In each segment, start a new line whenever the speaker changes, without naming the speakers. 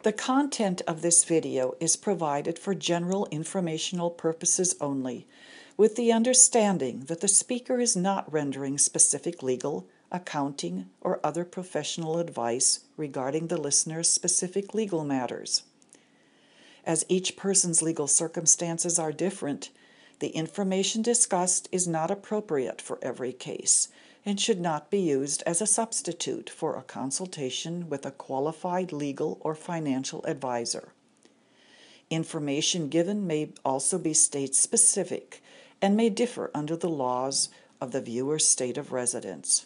The content of this video is provided for general informational purposes only, with the understanding that the speaker is not rendering specific legal, accounting, or other professional advice regarding the listener's specific legal matters. As each person's legal circumstances are different, the information discussed is not appropriate for every case and should not be used as a substitute for a consultation with a qualified legal or financial advisor. Information given may also be state-specific and may differ under the laws of the viewer's state of residence.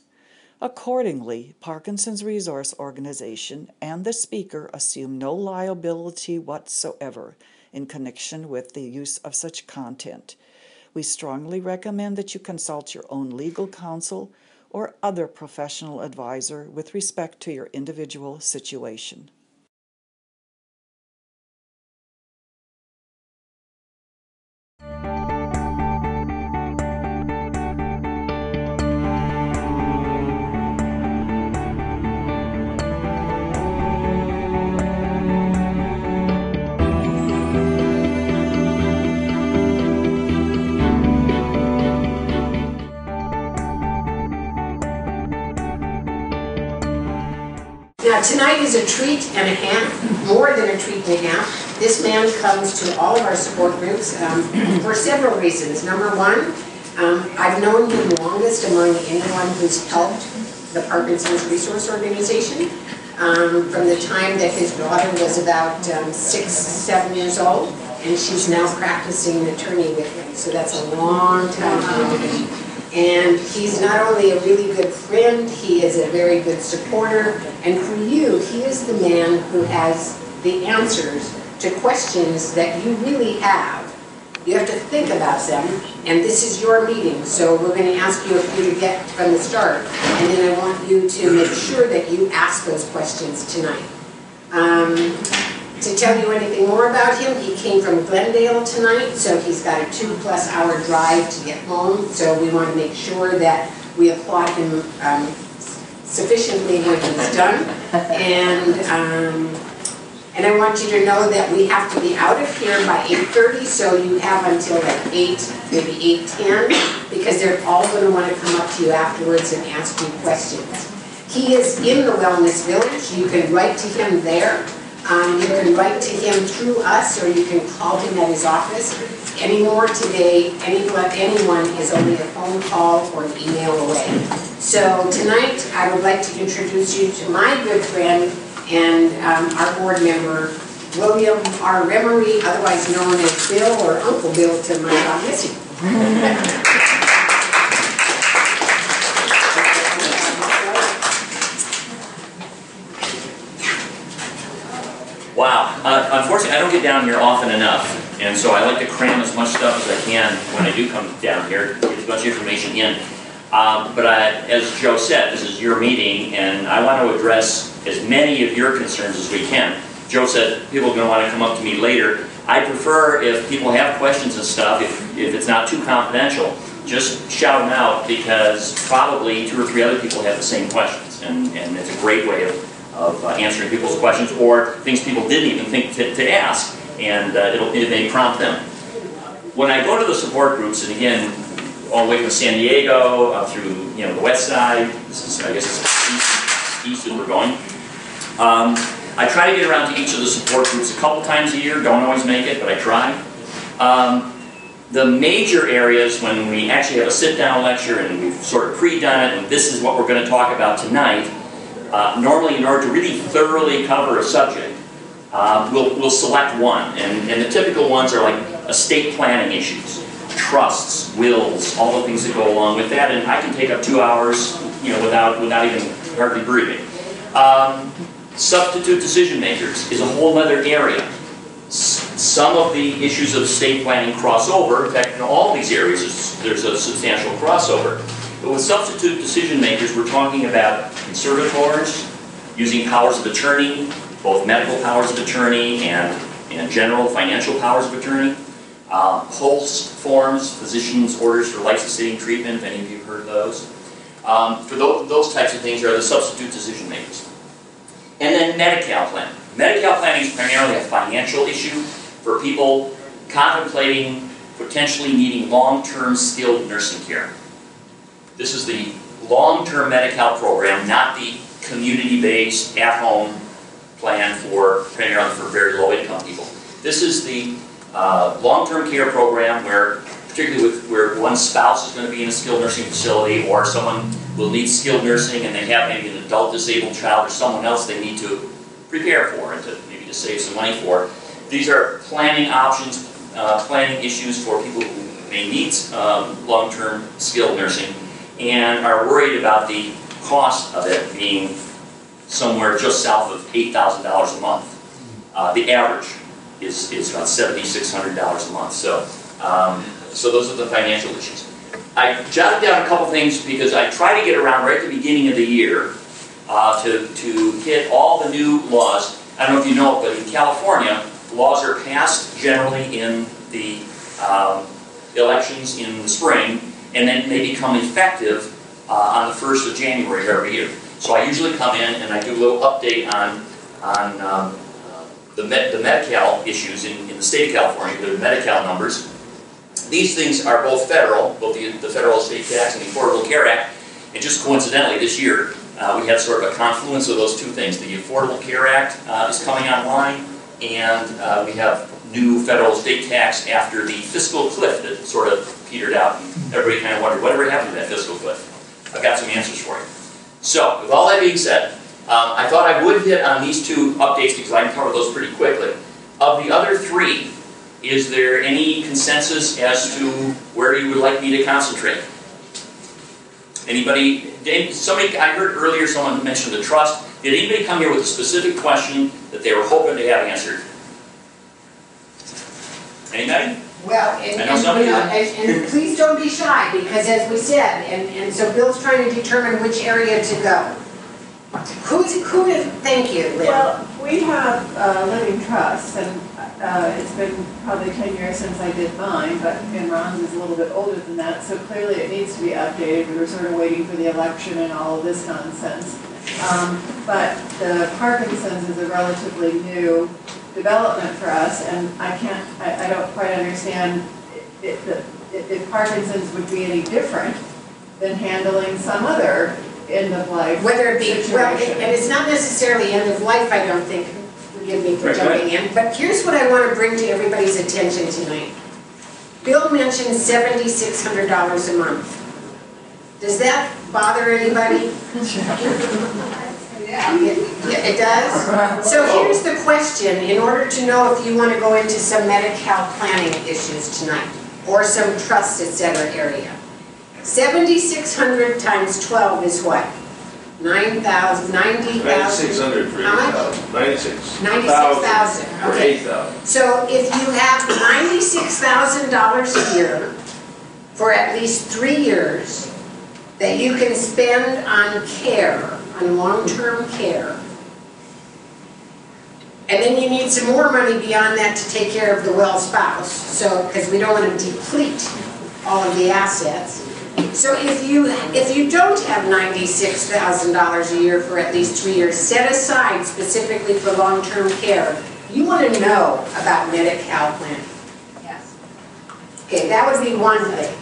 Accordingly, Parkinson's Resource Organization and the speaker assume no liability whatsoever in connection with the use of such content. We strongly recommend that you consult your own legal counsel or other professional advisor with respect to your individual situation.
Now, tonight is a treat and a half, more than a treat and a half. This man comes to all of our support groups for several reasons. Number one, I've known him longest among anyone who's helped the Parkinson's Resource Organization from the time that his daughter was about 6, 7 years old, and she's now practicing attorney with him. So that's a long time. And he's not only a really good friend, he is a very good supporter, and for you, he is the man who has the answers to questions that you really have. You have to think about them, and this is your meeting, so we're going to ask you a few to get from the start, and then I want you to make sure that you ask those questions tonight. To tell you anything more about him, he came from Glendale tonight, so he's got a 2+ hour drive to get home, so we want to make sure that we applaud him sufficiently when he's done. And I want you to know that we have to be out of here by 8:30, so you have until like 8, maybe 8:10, because they're all going to want to come up to you afterwards and ask you questions. He is in the Wellness Village. You can write to him there. You can write to him through us, or you can call him at his office. Anymore today, anyone is only a phone call or an email away. So tonight, I would like to introduce you to my good friend and our board member, William R. Remery, otherwise known as Bill or Uncle Bill to my Missy.
Wow. Unfortunately, I don't get down here often enough, and so I like to cram as much stuff as I can when I do come down here, get as much information in. But as Joe said, this is your meeting, and I want to address as many of your concerns as we can. Joe said people are going to want to come up to me later. I prefer if people have questions and stuff, if it's not too confidential, just shout them out, because probably 2 or 3 other people have the same questions, and it's a great way of answering people's questions, or things people didn't even think to ask, and it may prompt them. When I go to the support groups, and again, all the way from San Diego up through the west side, this is, I guess it's east as we're going, I try to get around to each of the support groups a couple times a year. Don't always make it, but I try. The major areas, when we actually have a sit-down lecture and we've sort of pre-done it, and this is what we're going to talk about tonight, normally, in order to really thoroughly cover a subject, we'll select one, and the typical ones are like estate planning issues, trusts, wills, all the things that go along with that, and I can take up 2 hours, without even hardly breathing. Substitute decision makers is a whole other area. Some of the issues of estate planning cross over. In fact, in all these areas, there's a substantial crossover. But with substitute decision makers, we're talking about conservators using powers of attorney, both medical powers of attorney and general financial powers of attorney. POLS forms, physician's orders for life-sustaining treatment, if any of you have heard of those. For those types of things are the substitute decision makers. And then Medi-Cal plan. Medi-Cal planning is primarily a financial issue for people contemplating potentially needing long-term skilled nursing care. This is the long-term Medi-Cal program, not the community-based, at-home plan for primarily for very low-income people. This is the long-term care program where, particularly where one spouse is going to be in a skilled nursing facility, or someone will need skilled nursing and they have maybe an adult disabled child or someone else they need to prepare for and to maybe to save some money for. These are planning options, planning issues for people who may need long-term skilled nursing and are worried about the cost of it being somewhere just south of $8,000 a month. The average is about $7,600 a month. So those are the financial issues. I jotted down a couple things because I try to get around right at the beginning of the year to hit all the new laws. I don't know if you know, but in California, laws are passed generally in the elections in the spring, and then they become effective on the 1st of January every year. So I usually come in and I do a little update on the Medi-Cal issues in the state of California, the Medi-Cal numbers. These things are both federal, both the federal estate tax and the Affordable Care Act, and just coincidentally this year we had sort of a confluence of those two things. The Affordable Care Act is coming online, and we have new federal estate tax after the fiscal cliff that sort of petered out, and everybody kind of wondered whatever happened to that fiscal cliff. I've got some answers for you. So, with all that being said, I thought I would hit on these two updates because I can cover those pretty quickly. Of the other three, is there any consensus as to where you would like me to concentrate? Anybody? Somebody, I heard earlier someone mentioned the trust. Did anybody come here with a specific question that they were hoping to have answered? Anybody?
Well, and please don't be shy, because as we said, and so Bill's trying to determine which area to go. Thank you, Lynn.
Well, we have living trusts, and it's been probably 10 years since I did mine, and Ron's is a little bit older than that, so clearly it needs to be updated. We were sort of waiting for the election and all of this nonsense. But the Parkinson's is a relatively new development for us, and I don't quite understand if Parkinson's would be any different than handling some other end-of-life
whether it be,
situation.
well, and it's not necessarily end-of-life, I don't think, forgive me for jumping in, but here's what I want to bring to everybody's attention tonight. Bill mentioned $7,600 a month. Does that bother anybody? Yeah, it does? So here's the question, in order to know if you want to go into some Medi-Cal planning issues tonight, or some trust, etc. area. 7,600 times 12 is what? 9,000, 90,000?
9,600 for 8,000.
How much?
96.
96,000.
For
Okay.
8,000.
So if you have $96,000 a year for at least 3 years that you can spend on care, on long-term care, and then you need some more money beyond that to take care of the well spouse, so because we don't want to deplete all of the assets. So if you don't have $96,000 a year for at least 3 years, set aside specifically for long-term care, you want to know about Medi-Cal planning. Yes. Okay, that would be one thing.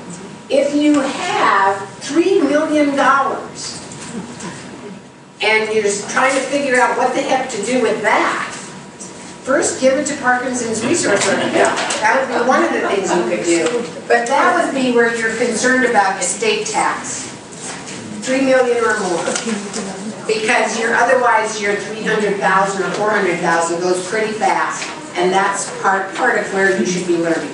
If you have $3 million and you're just trying to figure out what the heck to do with that, first, give it to Parkinson's Resource Center. That would be one of the things you could do. But that would be where you're concerned about estate tax. $3 million or more. Because otherwise your $300,000 or $400,000 goes pretty fast. And that's part of where you should be learning.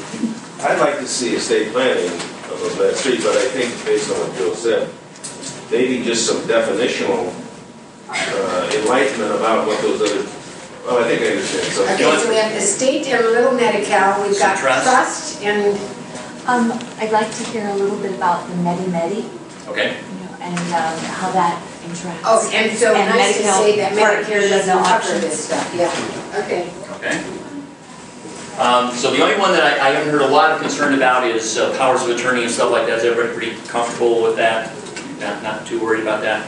I'd like to see estate planning of that street, but I think based on what Bill said, maybe just some definitional enlightenment about what those other. Oh, I think I understand. So,
okay, so we have the state and a little Medi-Cal. We've got trust and.
I'd like to hear a little bit about the Medi-Medi.
Okay.
And how that interacts.
Oh, and so
and
nice to say that Medicare doesn't cover this stuff. Yeah. Okay.
Okay. So the only one that I haven't heard a lot of concern about is powers of attorney and stuff like that. Is everybody pretty comfortable with that? Not too worried about that?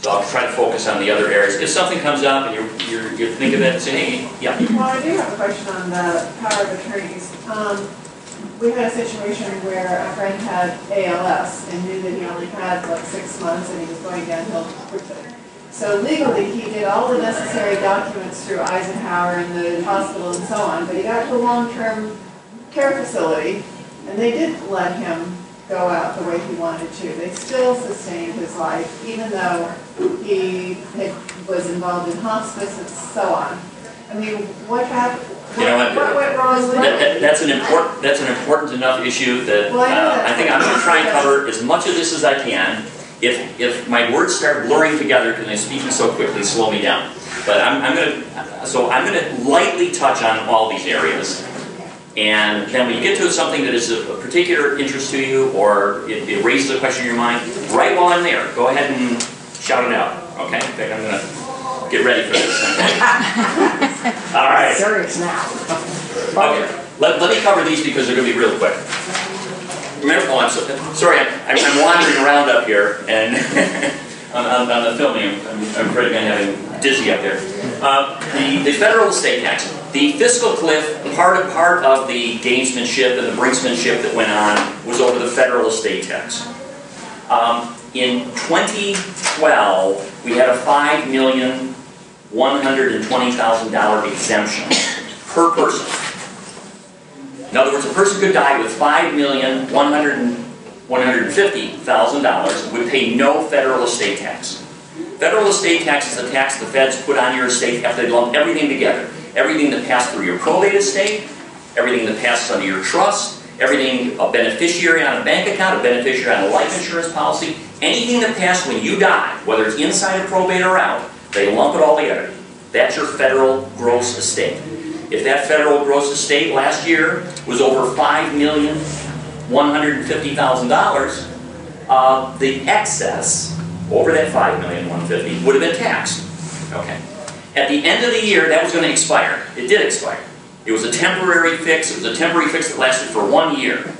So I'll try to focus on the other areas. If something comes up and you think of it and say, hey, yeah.
Well, I do have a question on the power of attorneys. We had a situation where a friend had ALS and knew that he only had like 6 months and he was going downhill quickly. So legally, he did all the necessary documents through Eisenhower and the hospital and so on, but he got to a long-term care facility and they didn't let him go out the way he wanted to. They still sustained his life, even though he was involved in hospice and so on. I mean, what happened?
You know what?
What went wrong with
That's an important enough issue that
Well,
I think I'm going to try and cover as much of this as I can. If my words start blurring together because I'm speaking so quickly, slow me down. But I'm going to lightly touch on all these areas. And then when you get to something that is of particular interest to you, or it raises a question in your mind, right while I'm there, go ahead and shout it out. Okay? In fact, I'm going to get ready for this. All right.
Serious now.
Okay. Let me cover these because they're going to be real quick. Remember, oh, I'm sorry, I'm wandering around up here, and on the filming, I'm afraid I'm having dizzy up there. The federal estate tax. The fiscal cliff, part of the gamesmanship and the brinksmanship that went on was over the federal estate tax. In 2012, we had a $5,120,000 exemption per person. In other words, a person could die with $5,150,000 would pay no federal estate tax. Federal estate tax is a tax the feds put on your estate after they lump everything together. Everything that passed through your probate estate, everything that passes under your trust, everything, a beneficiary on a bank account, a beneficiary on a life insurance policy, anything that passed when you die, whether it's inside of probate or out, they lump it all together. That's your federal gross estate. If that federal gross estate last year was over $5,150,000, the excess over that $5,150,000 would have been taxed. Okay. At the end of the year, that was going to expire. It did expire. It was a temporary fix. It was a temporary fix that lasted for 1 year,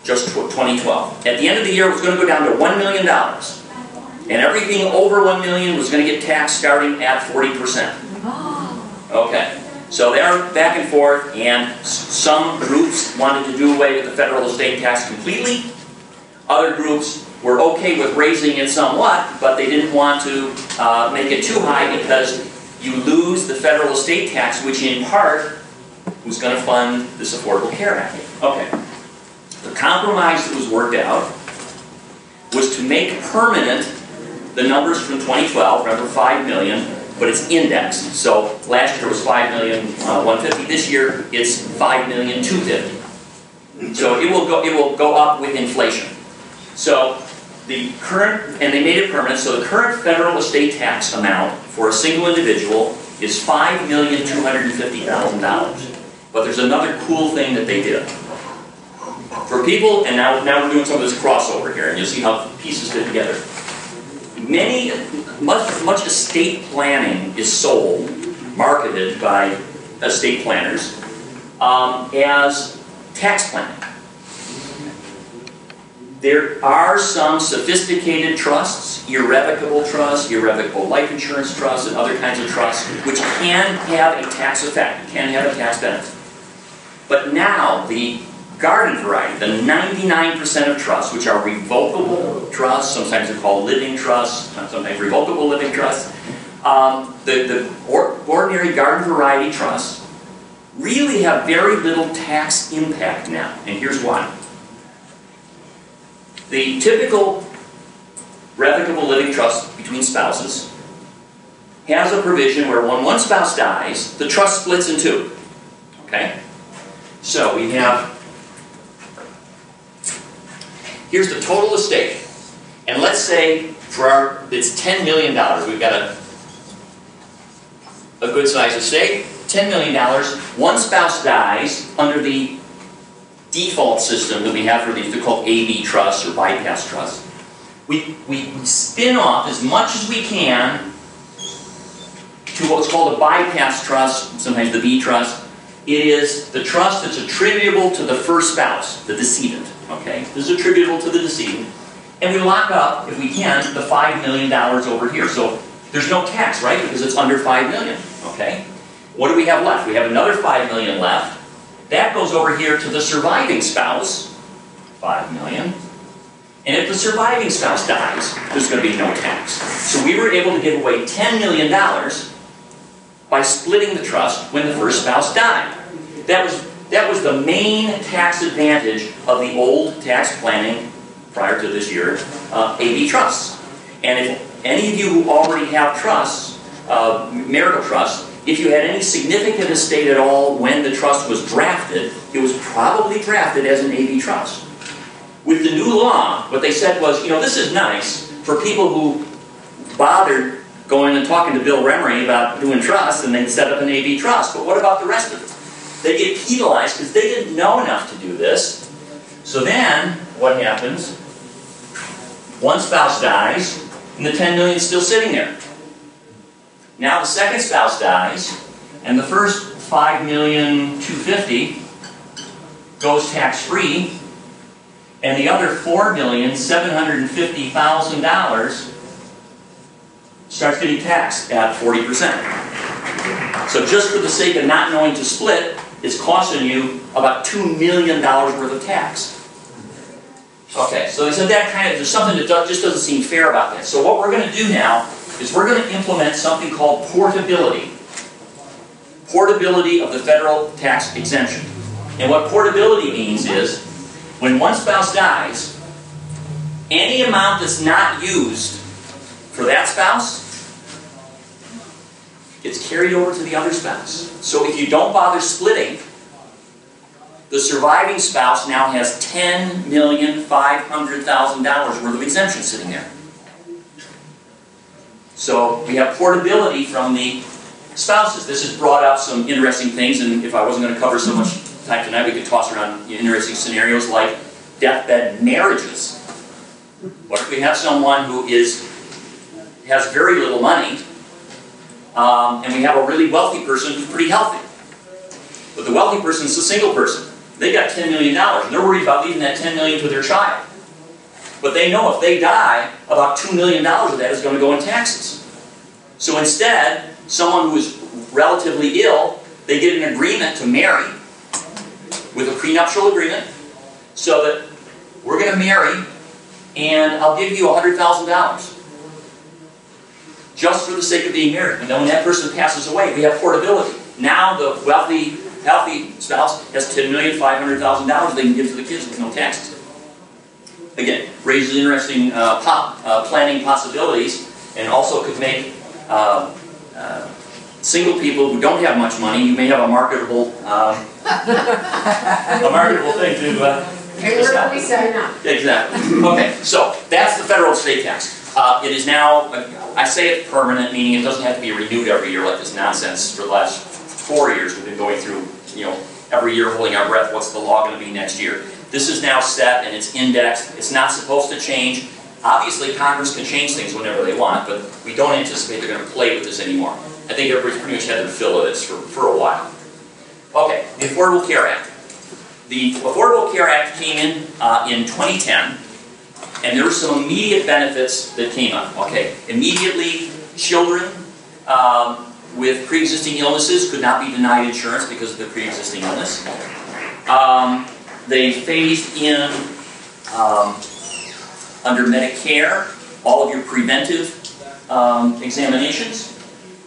just 2012. At the end of the year, it was going to go down to $1 million. And everything over $1 million was going to get taxed starting at 40%. Okay. So they're back and forth, and some groups wanted to do away with the federal estate tax completely. Other groups were okay with raising it somewhat, but they didn't want to make it too high because you lose the federal estate tax, which in part was going to fund this Affordable Care Act. Okay. The compromise that was worked out was to make permanent the numbers from 2012, remember 5 million, but it's indexed. So last year was 5,150,000. This year it's 5,250,000. So it will go up with inflation. So the current, and they made it permanent, so the current federal estate tax amount for a single individual is $5,250,000. But there's another cool thing that they did. For people, and now we're doing some of this crossover here, and you'll see how pieces fit together. Much estate planning is sold, marketed by estate planners as tax planning. There are some sophisticated trusts, irrevocable trusts, irrevocable life insurance trusts, and other kinds of trusts, which can have a tax effect, can have a tax benefit. But now, the garden variety, the 99% of trusts, which are revocable trusts, sometimes they're called living trusts, sometimes revocable living trusts, the ordinary garden variety trusts really have very little tax impact now, and here's why. The typical revocable living trust between spouses has a provision where when one spouse dies, the trust splits in two. Okay? So we have, here's the total estate. And let's say for it's $10 million. We've got a good sized estate, $10 million. One spouse dies under the default system that we have for these, they're called AB trusts or bypass trusts. We spin off as much as we can to what's called a bypass trust, sometimes the B trust. It is the trust that's attributable to the first spouse, the decedent. Okay, this is attributable to the decedent. And we lock up, if we can, the $5 million over here. So there's no tax, right? Because it's under $5 million, okay? What do we have left? We have another $5 million left. That goes over here to the surviving spouse, $5 million. And if the surviving spouse dies, there's going to be no tax. So we were able to give away $10 million by splitting the trust when the first spouse died. That was the main tax advantage of the old tax planning prior to this year, AB trusts. And if any of you who already have trusts, marital trusts, if you had any significant estate at all when the trust was drafted, it was probably drafted as an AB trust. With the new law, what they said was, you know, this is nice for people who bothered going and talking to Bill Remery about doing trusts and they set up an AB trust. But what about the rest of it? They get penalized because they didn't know enough to do this. So then, what happens? One spouse dies, and the $10 million is still sitting there. Now the second spouse dies, and the first $5,250,000 goes tax-free, and the other $4,750,000 starts getting taxed at 40%. So just for the sake of not knowing to split, it's costing you about $2 million worth of tax. Okay, so they said that kind of, there's something that just doesn't seem fair about that. So what we're going to do now is we're going to implement something called portability. Portability of the federal tax exemption. And what portability means is, when one spouse dies, any amount that's not used for that spouse gets carried over to the other spouse. So if you don't bother splitting, the surviving spouse now has $10,500,000 worth of exemption sitting there. So we have portability from the spouses. This has brought up some interesting things, and if I wasn't going to cover so much time tonight, we could toss around interesting scenarios like deathbed marriages. What if we have someone who has very little money, and we have a really wealthy person who's pretty healthy. But the wealthy person is a single person. They got $10 million, and they're worried about leaving that $10 million to their child. But they know if they die, about $2 million of that is going to go in taxes. So instead, someone who is relatively ill, they get an agreement to marry with a prenuptial agreement, so that we're going to marry, and I'll give you $100,000 just for the sake of being married. And then when that person passes away, we have portability. Now the wealthy, healthy spouse has $10,500,000 they can give to the kids with no taxes. Again, raises interesting planning possibilities, and also could make single people who don't have much money, you may have a marketable thing to
where do we sign up?
Exactly. Okay, so that's the federal estate tax. It is now, I say it's permanent, meaning it doesn't have to be renewed every year like this nonsense. For the last 4 years we've been going through, you know, every year holding our breath, what's the law going to be next year? This is now set and it's indexed. It's not supposed to change. Obviously Congress can change things whenever they want, but we don't anticipate they're going to play with this anymore. I think everybody's pretty much had their fill of this for a while. Okay, the Affordable Care Act. The Affordable Care Act came in 2010, and there were some immediate benefits that came up. Okay, immediately, children with pre-existing illnesses could not be denied insurance because of the pre-existing illness. They phased in, under Medicare, all of your preventive examinations,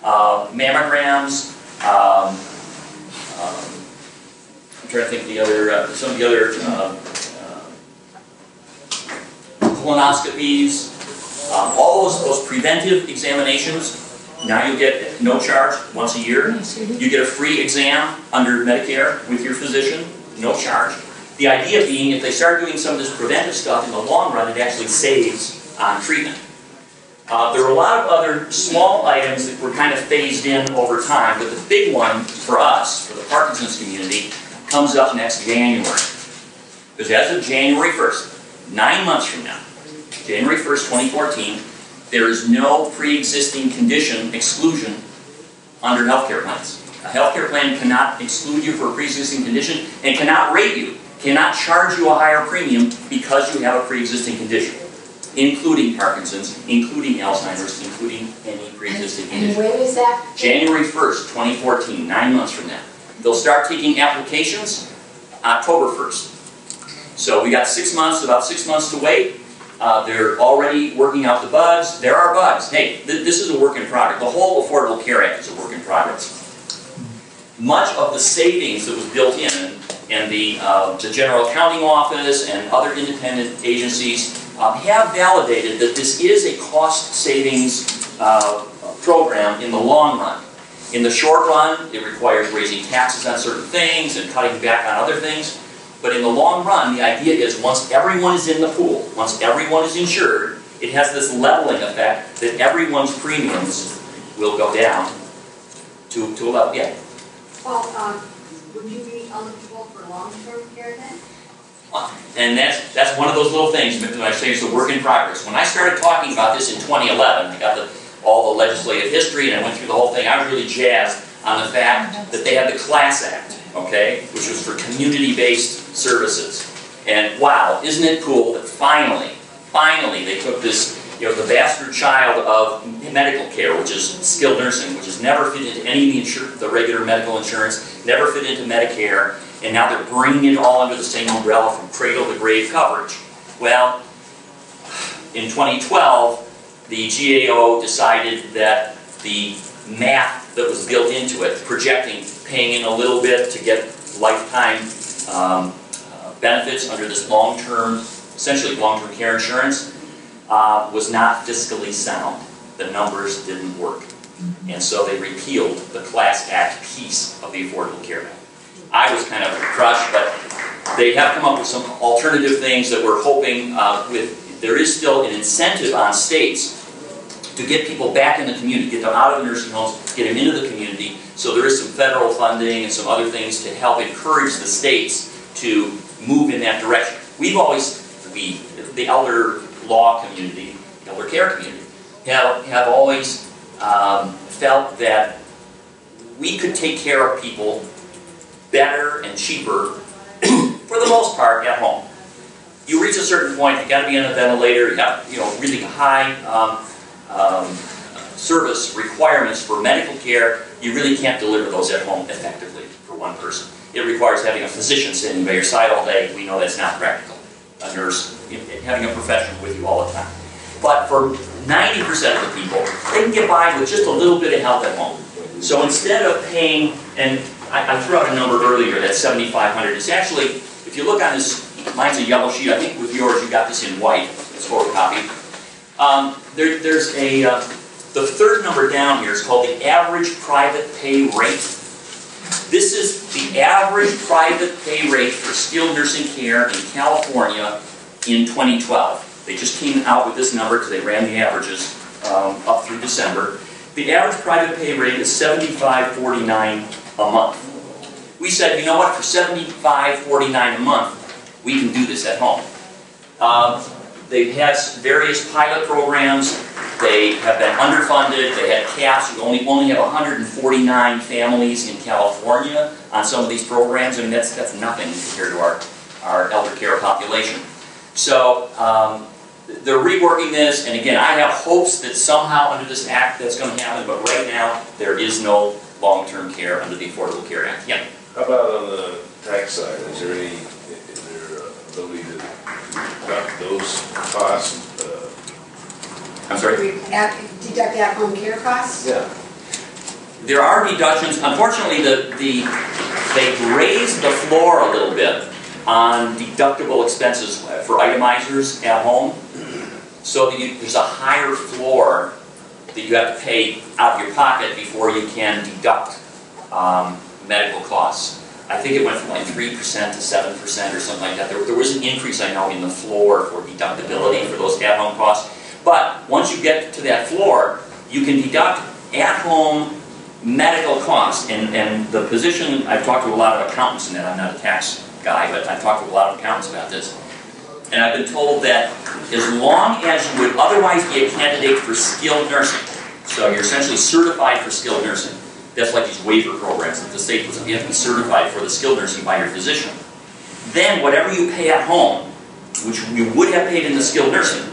mammograms, I'm trying to think of the other, some of the other colonoscopies, all those preventive examinations. Now you get no charge once a year. You get a free exam under Medicare with your physician, no charge. The idea being, if they start doing some of this preventive stuff in the long run, it actually saves on treatment. There were a lot of other small items that were kind of phased in over time, but the big one for us, for the Parkinson's community, comes up next January. Because as of January 1st, 9 months from now, January 1st, 2014, there is no pre-existing condition exclusion under healthcare plans. A healthcare plan cannot exclude you for a pre-existing condition and cannot rate you, cannot charge you a higher premium because you have a pre-existing condition. including Parkinson's, including Alzheimer's, including any pre-existing
And
condition.
when is that?
January 1st, 2014, 9 months from now. They'll start taking applications October 1st. So we got 6 months, about 6 months to wait. They're already working out the bugs. There are bugs. Hey, this is a work in progress. The whole Affordable Care Act is a work in progress. Much of the savings that was built in, and the General Accounting Office and other independent agencies have validated that this is a cost savings program in the long run. In the short run, it requires raising taxes on certain things and cutting back on other things. But in the long run, the idea is once everyone is in the pool, once everyone is insured, it has this leveling effect that everyone's premiums will go down to a level. Yeah.
Well, would you be eligible for long-term care then?
And that's one of those little things that I say is a work in progress. When I started talking about this in 2011, I got all the legislative history and I went through the whole thing. I was really jazzed on the fact that they had the Class Act, okay, which was for community-based services. And wow, isn't it cool that finally they took this, the bastard child of medical care, which is skilled nursing, which has never fit into any of the regular medical insurance, never fit into Medicare, and now they're bringing it all under the same umbrella from cradle to grave coverage. Well, in 2012, the GAO decided that the math that was built into it, projecting paying in a little bit to get lifetime benefits under this long-term, essentially long-term care insurance, was not fiscally sound. The numbers didn't work. And so they repealed the Class Act piece of the Affordable Care Act. I was kind of crushed, but they have come up with some alternative things that we're hoping there is still an incentive on states to get people back in the community, get them out of the nursing homes, get them into the community. So there is some federal funding and some other things to help encourage the states to move in that direction. The elder law community, the elder care community, have always felt that we could take care of people better and cheaper, for the most part, at home. You reach a certain point, you got to be on a ventilator, you have really high service requirements for medical care. You really can't deliver those at home effectively for one person. It requires having a physician sitting by your side all day. We know that's not practical. A nurse, having a professional with you all the time. But for 90% of the people, they can get by with just a little bit of help at home. So instead of paying, and I threw out a number earlier, that's $7,500. It's actually, if you look on this, mine's a yellow sheet. I think with yours you got this in white. It's photocopied. The third number down here is called the average private pay rate. This is the average private pay rate for skilled nursing care in California in 2012. They just came out with this number because they ran the averages up through December. The average private pay rate is $75.49 a month. We said, you know what, for $75.49 a month, we can do this at home. They've had various pilot programs. They have been underfunded. They had caps. You only have 149 families in California on some of these programs. I mean, that's nothing compared to our elder care population. So they're reworking this, and again, I have hopes that somehow under this act that's going to happen, but right now there is no long-term care under the Affordable Care Act. Yeah.
How about on the tax side? Is there any ability to cut those costs?
I'm sorry?
Deduct at-home care costs?
Yeah.
There are deductions. Unfortunately, they've raised the floor a little bit on deductible expenses for itemizers at home. So that there's a higher floor that you have to pay out of your pocket before you can deduct medical costs. I think it went from like 3% to 7% or something like that. There was an increase, I know, in the floor for deductibility for those at-home costs. But once you get to that floor, you can deduct at-home medical costs. And the position, I've talked to a lot of accountants in that. I'm not a tax guy, but I've talked to a lot of accountants about this. And I've been told that as long as you would otherwise be a candidate for skilled nursing, so you're essentially certified for skilled nursing, that's like these waiver programs that the state puts up. You have to be certified for the skilled nursing by your physician. Then whatever you pay at home, which you would have paid in the skilled nursing,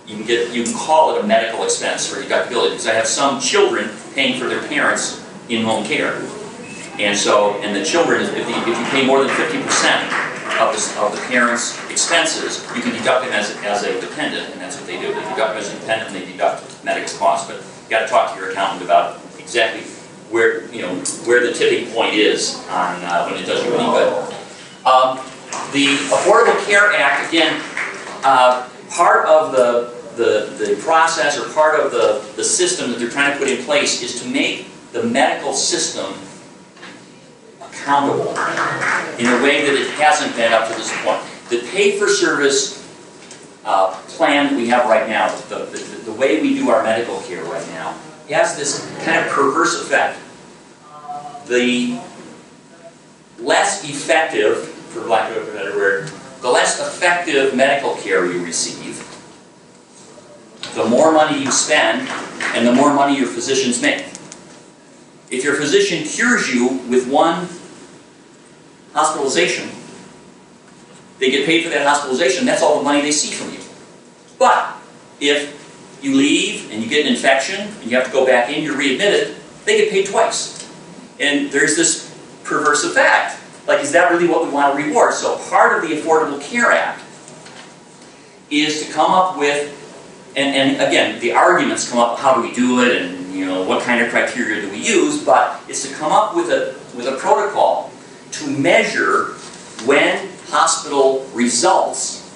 you can call it a medical expense for deductibility, because I have some children paying for their parents in-home care. And so, and the children, if you pay more than 50% of the parents' expenses, you can deduct them as a dependent, and that's what they do. They deduct them as a dependent and they deduct medical costs. But you got to talk to your accountant about exactly where the tipping point is on when it does you any good. The Affordable Care Act, again, part of the process or part of the system that they're trying to put in place is to make the medical system accountable in a way that it hasn't been up to this point. The pay-for-service plan that we have right now, the way we do our medical care right now, has this kind of perverse effect. The less effective, for lack of a better word, the less effective medical care you receive, the more money you spend, and the more money your physicians make. If your physician cures you with one hospitalization, they get paid for that hospitalization, that's all the money they see from you. But if you leave and you get an infection and you have to go back in, you're readmitted, they get paid twice. And there's this perverse effect. Like, is that really what we want to reward? So part of the Affordable Care Act is to come up with, and again, the arguments come up, how do we do it, and what kind of criteria do we use, but it's to come up with a protocol to measure when hospital results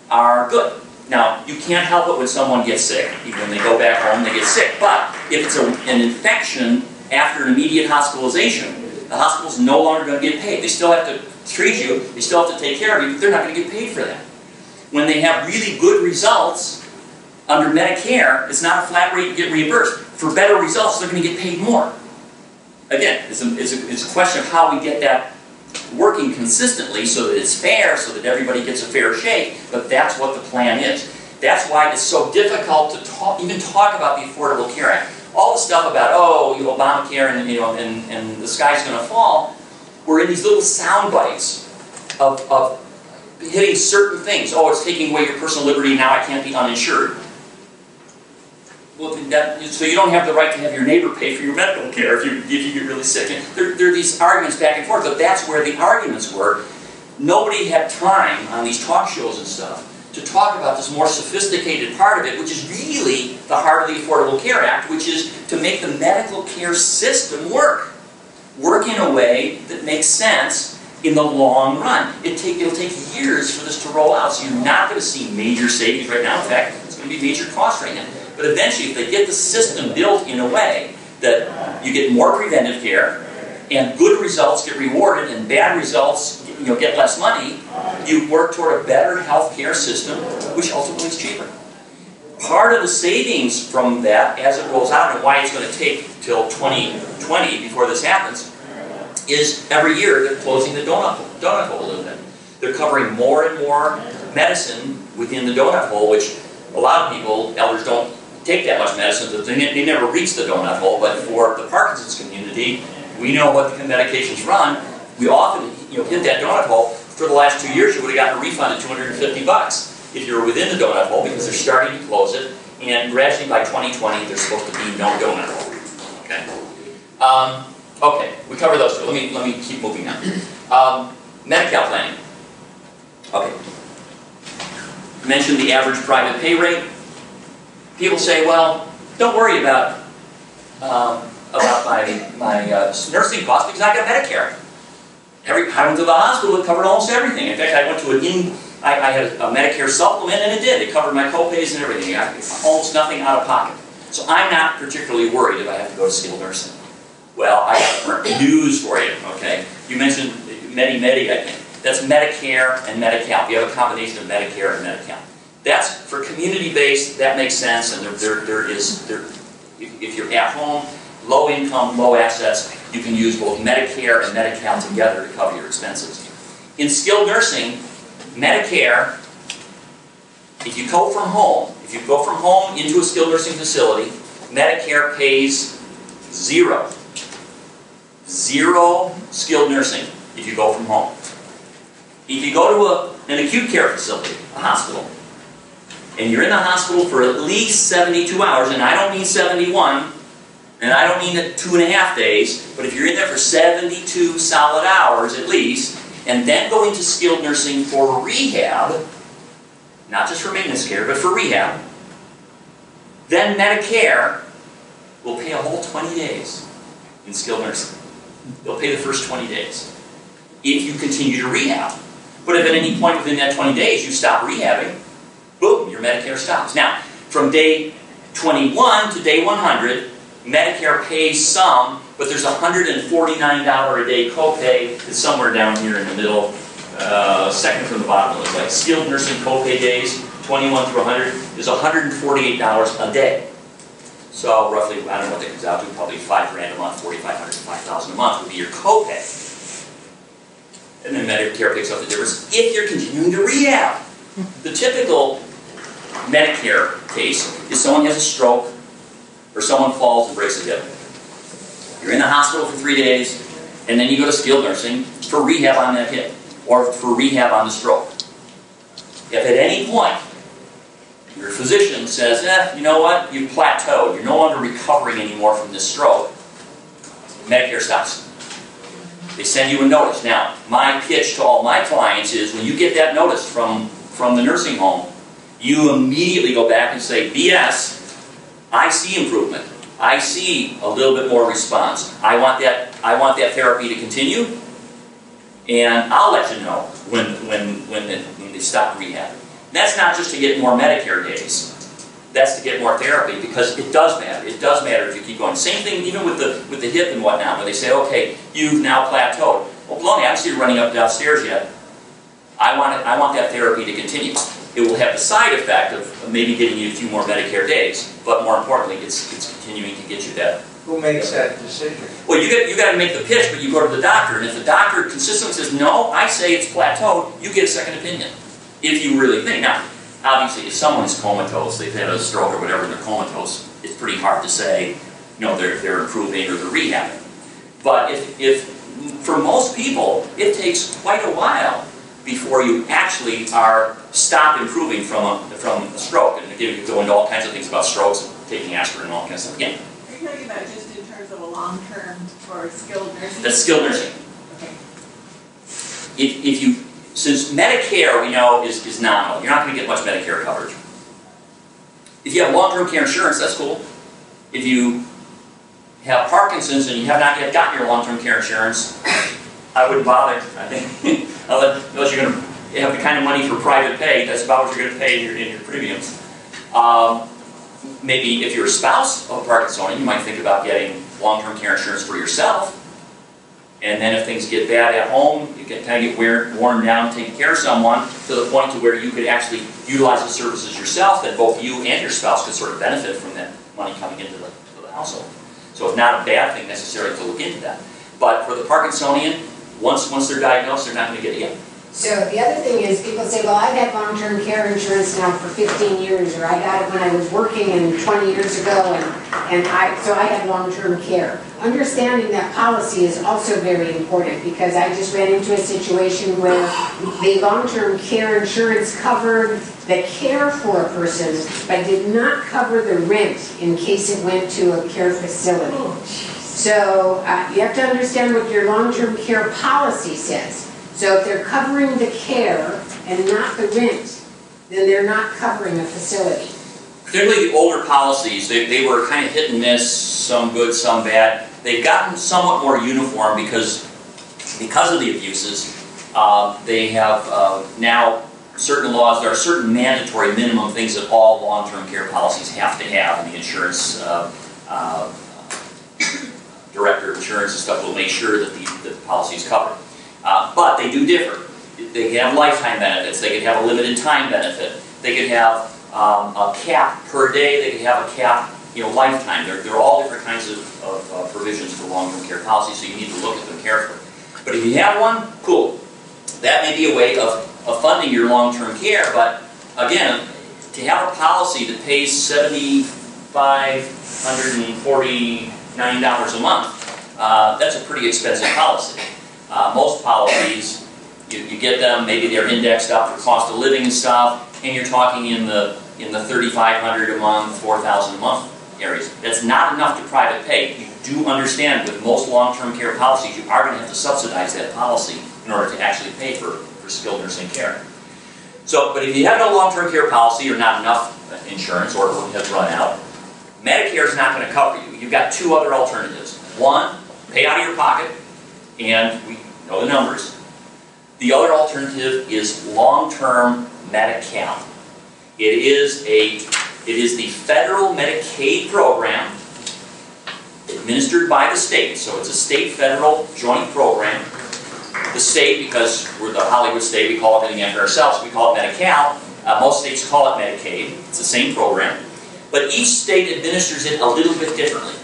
are good. Now, you can't help it when someone gets sick. When they go back home, they get sick. But if it's an infection after an immediate hospitalization, the hospital's no longer going to get paid. They still have to treat you, they still have to take care of you, but they're not going to get paid for that. When they have really good results under Medicare, it's not a flat rate you get reimbursed. For better results, they're going to get paid more. Again, it's a question of how we get that working consistently so that it's fair, so that everybody gets a fair shake, but that's what the plan is. That's why it's so difficult to even talk about the Affordable Care Act. All the stuff about, Obamacare and the sky's going to fall, we're in these little sound bites of hitting certain things. Oh, it's taking away your personal liberty, now I can't be uninsured. Well, so you don't have the right to have your neighbor pay for your medical care if you get really sick. And there are these arguments back and forth, but that's where the arguments were. Nobody had time on these talk shows and stuff to talk about this more sophisticated part of it, which is really the heart of the Affordable Care Act, which is to make the medical care system work in a way that makes sense in the long run. It'll take years for this to roll out, so you're not going to see major savings right now. In fact, it's going to be major costs right now. But eventually, if they get the system built in a way that you get more preventive care, and good results get rewarded, and bad results get less money, you work toward a better health care system, which ultimately is cheaper. Part of the savings from that, as it rolls out, and why it's going to take till 2020 before this happens, is every year they're closing the donut hole a little bit. They're covering more and more medicine within the donut hole, which a lot of people, elders, don't take that much medicine, that they never reach the donut hole. But for the Parkinson's community, we know what the medications run. We often hit that donut hole. For the last 2 years, you would have gotten a refund of $250 if you were within the donut hole, because they're starting to close it. And gradually by 2020, there's supposed to be no donut hole. Okay. Okay, we cover those two. Let me keep moving now. Medi-Cal planning. Okay. Mentioned the average private pay rate. People say, well, don't worry about my nursing costs because I got Medicare. I went to the hospital, it covered almost everything. In fact, I went to I had a Medicare supplement, and it did. It covered my co-pays and everything. I had almost nothing out of pocket. So I'm not particularly worried if I have to go to skilled nursing. Well, I got news for you, okay? You mentioned Medi, I think. That's Medicare and Medi-Cal. You have a combination of Medicare and Medi-Cal. That's for community-based, that makes sense, and if you're at home, low income, low assets, you can use both Medicare and Medi-Cal together to cover your expenses. In skilled nursing, Medicare, if you go from home into a skilled nursing facility, Medicare pays zero. Zero skilled nursing if you go from home. If you go to an acute care facility, a hospital, and you're in the hospital for at least 72 hours, and I don't mean 71, and I don't mean 2.5 days, but if you're in there for 72 solid hours at least, and then go into skilled nursing for rehab, not just for maintenance care, but for rehab, then Medicare will pay a whole 20 days in skilled nursing. They'll pay the first 20 days if you continue to rehab. But if at any point within that 20 days you stop rehabbing, boom, your Medicare stops. Now, from day 21 to day 100, Medicare pays some, but there's a $149 a day copay. It's somewhere down here in the middle, second from the bottom. It looks like skilled nursing copay days, 21 through 100, is $148 a day. So roughly, I don't know what that comes out to, probably $5 grand a month, $4,500 to $5,000 a month would be your copay. And then Medicare picks up the difference if you're continuing to rehab. The typical Medicare case is someone has a stroke or someone falls and breaks a hip. You're in the hospital for 3 days, and then you go to skilled nursing for rehab on that hip or for rehab on the stroke. If at any point your physician says, you know what, you've plateaued, you're no longer recovering anymore from this stroke, Medicare stops. They send you a notice. Now, my pitch to all my clients is when you get that notice from the nursing home, you immediately go back and say, BS, I see improvement. I see a little bit more response. I want that therapy to continue, and I'll let you know when they stop rehab. That's not just to get more Medicare days. That's to get more therapy, because it does matter. It does matter if you keep going. Same thing even with the hip and whatnot, where they say, okay, you've now plateaued. Well, blow me, I'm still running up downstairs yet. I want that therapy to continue. It will have the side effect of maybe getting you a few more Medicare days, but more importantly, it's continuing to get you that.
Who makes that decision?
Well, you got to make the pitch, but you go to the doctor, and if the doctor consistently says, no, I say it's plateaued, you get a second opinion, if you really think. Now, obviously, if someone is comatose, they've had a stroke or whatever, and they're comatose, it's pretty hard to say, no, they're improving or they're rehabbing. But if for most people, it takes quite a while before you actually stop improving from a stroke. And again, you go into all kinds of things about strokes, taking aspirin and all kinds of stuff. Again.
Are you talking about just in terms of a long-term or skilled nursing?
That's skilled nursing.
Okay.
Since Medicare, we know, is nominal, you're not going to get much Medicare coverage. If you have long-term care insurance, that's cool. If you have Parkinson's and you have not yet gotten your long-term care insurance, I wouldn't bother, I think. Unless you're going to have the kind of money for private pay, that's about what you're going to pay in your premiums. Maybe if you're a spouse of a Parkinsonian, you might think about getting long-term care insurance for yourself. And then if things get bad at home, you can kind of get worn down taking care of someone to the point to where you could actually utilize the services yourself, that both you and your spouse could sort of benefit from that money coming into the household. So it's not a bad thing necessarily to look into that. But for the Parkinsonian, once they're diagnosed, they're not going to get it yet.
So the other thing is, people say, well, I've had long-term care insurance now for 15 years, or I got it when I was working and 20 years ago, so I have long-term care. Understanding that policy is also very important, because I just ran into a situation where the long-term care insurance covered the care for a person, but did not cover the rent in case it went to a care facility. So you have to understand what your long-term care policy says. So if they're covering the care and not the rent, then they're not covering a facility.
Particularly the older policies, they were kind of hit and miss, some good, some bad. They've gotten somewhat more uniform because of the abuses. They have now certain laws, there are certain mandatory minimum things that all long-term care policies have to have, and the insurance director of insurance and stuff will make sure that the policy is covered. But they do differ. They can have lifetime benefits. They could have a limited time benefit. They could have a cap per day. They could have a cap, lifetime. They're all different kinds of provisions for long-term care policy, so you need to look at them carefully. But if you have one, cool. That may be a way of funding your long-term care, but again, to have a policy that pays $7,549 a month, that's a pretty expensive policy. Most policies, you get them, maybe they're indexed up for cost of living and stuff, and you're talking in the in the $3,500 a month, $4,000 a month areas. That's not enough to private pay. You do understand with most long-term care policies, you are going to have to subsidize that policy in order to actually pay for skilled nursing care. So, but if you have no long-term care policy or not enough insurance or it has run out, Medicare is not going to cover you. You've got two other alternatives. One, pay out of your pocket, and we know the numbers. The other alternative is long-term Medi-Cal. It is the federal Medicaid program administered by the state. So it's a state-federal joint program. The state, because we're the Hollywood state, we call everything after ourselves, we call it Medi-Cal. Most states call it Medicaid. It's the same program. But each state administers it a little bit differently.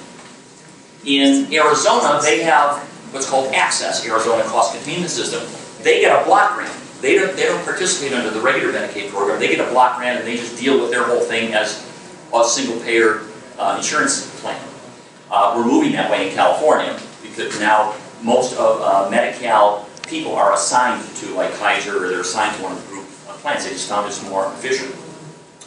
In Arizona, they have what's called Access, Arizona Cost Containment System. They get a block grant. They don't participate under the regular Medicaid program. They get a block grant and they just deal with their whole thing as a single-payer insurance plan. We're moving that way in California because now most of Medi-Cal people are assigned to like Kaiser or they're assigned to one of the group plans. They just found it's more efficient.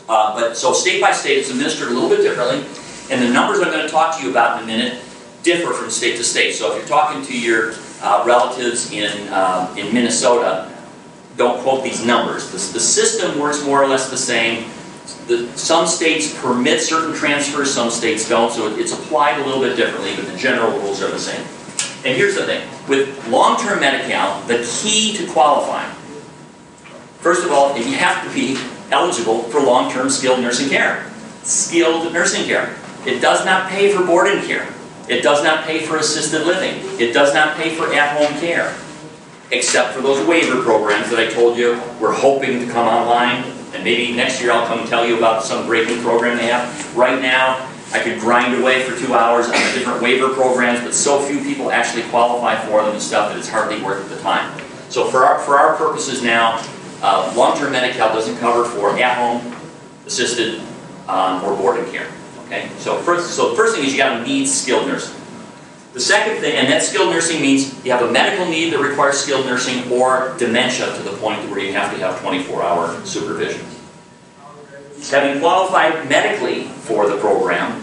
But so state by state, it's administered a little bit differently, and the numbers I'm going to talk to you about in a minute differ from state to state. So if you're talking to your relatives in Minnesota, don't quote these numbers. The system works more or less the same. Some states permit certain transfers, some states don't, so it's applied a little bit differently, but the general rules are the same. And here's the thing. With long-term Medi-Cal, the key to qualifying, first of all, you have to be eligible for long-term skilled nursing care. Skilled nursing care. It does not pay for boarding care. It does not pay for assisted living. It does not pay for at-home care. Except for those waiver programs that I told you we're hoping to come online. And maybe next year I'll come tell you about some great new program they have. Right now, I could grind away for 2 hours on the different waiver programs, but so few people actually qualify for them and stuff that it's hardly worth the time. So for our purposes now, long-term Medi-Cal doesn't cover for at-home, assisted, or boarding care. Okay? So the first thing is you got to need skilled nursing. The second thing, and that skilled nursing means you have a medical need that requires skilled nursing or dementia to the point where you have to have 24-hour supervision. Having qualified medically for the program,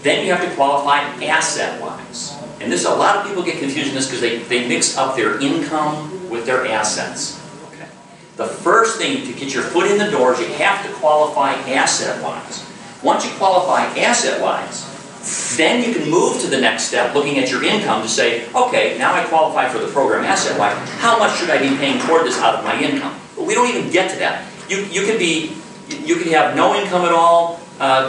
then you have to qualify asset-wise. And a lot of people get confused in this because they mix up their income with their assets. Okay. The first thing to get your foot in the door is you have to qualify asset-wise. Once you qualify asset-wise, then you can move to the next step, looking at your income to say, okay, now I qualify for the program asset-wise, how much should I be paying toward this out of my income? But we don't even get to that. You can have no income at all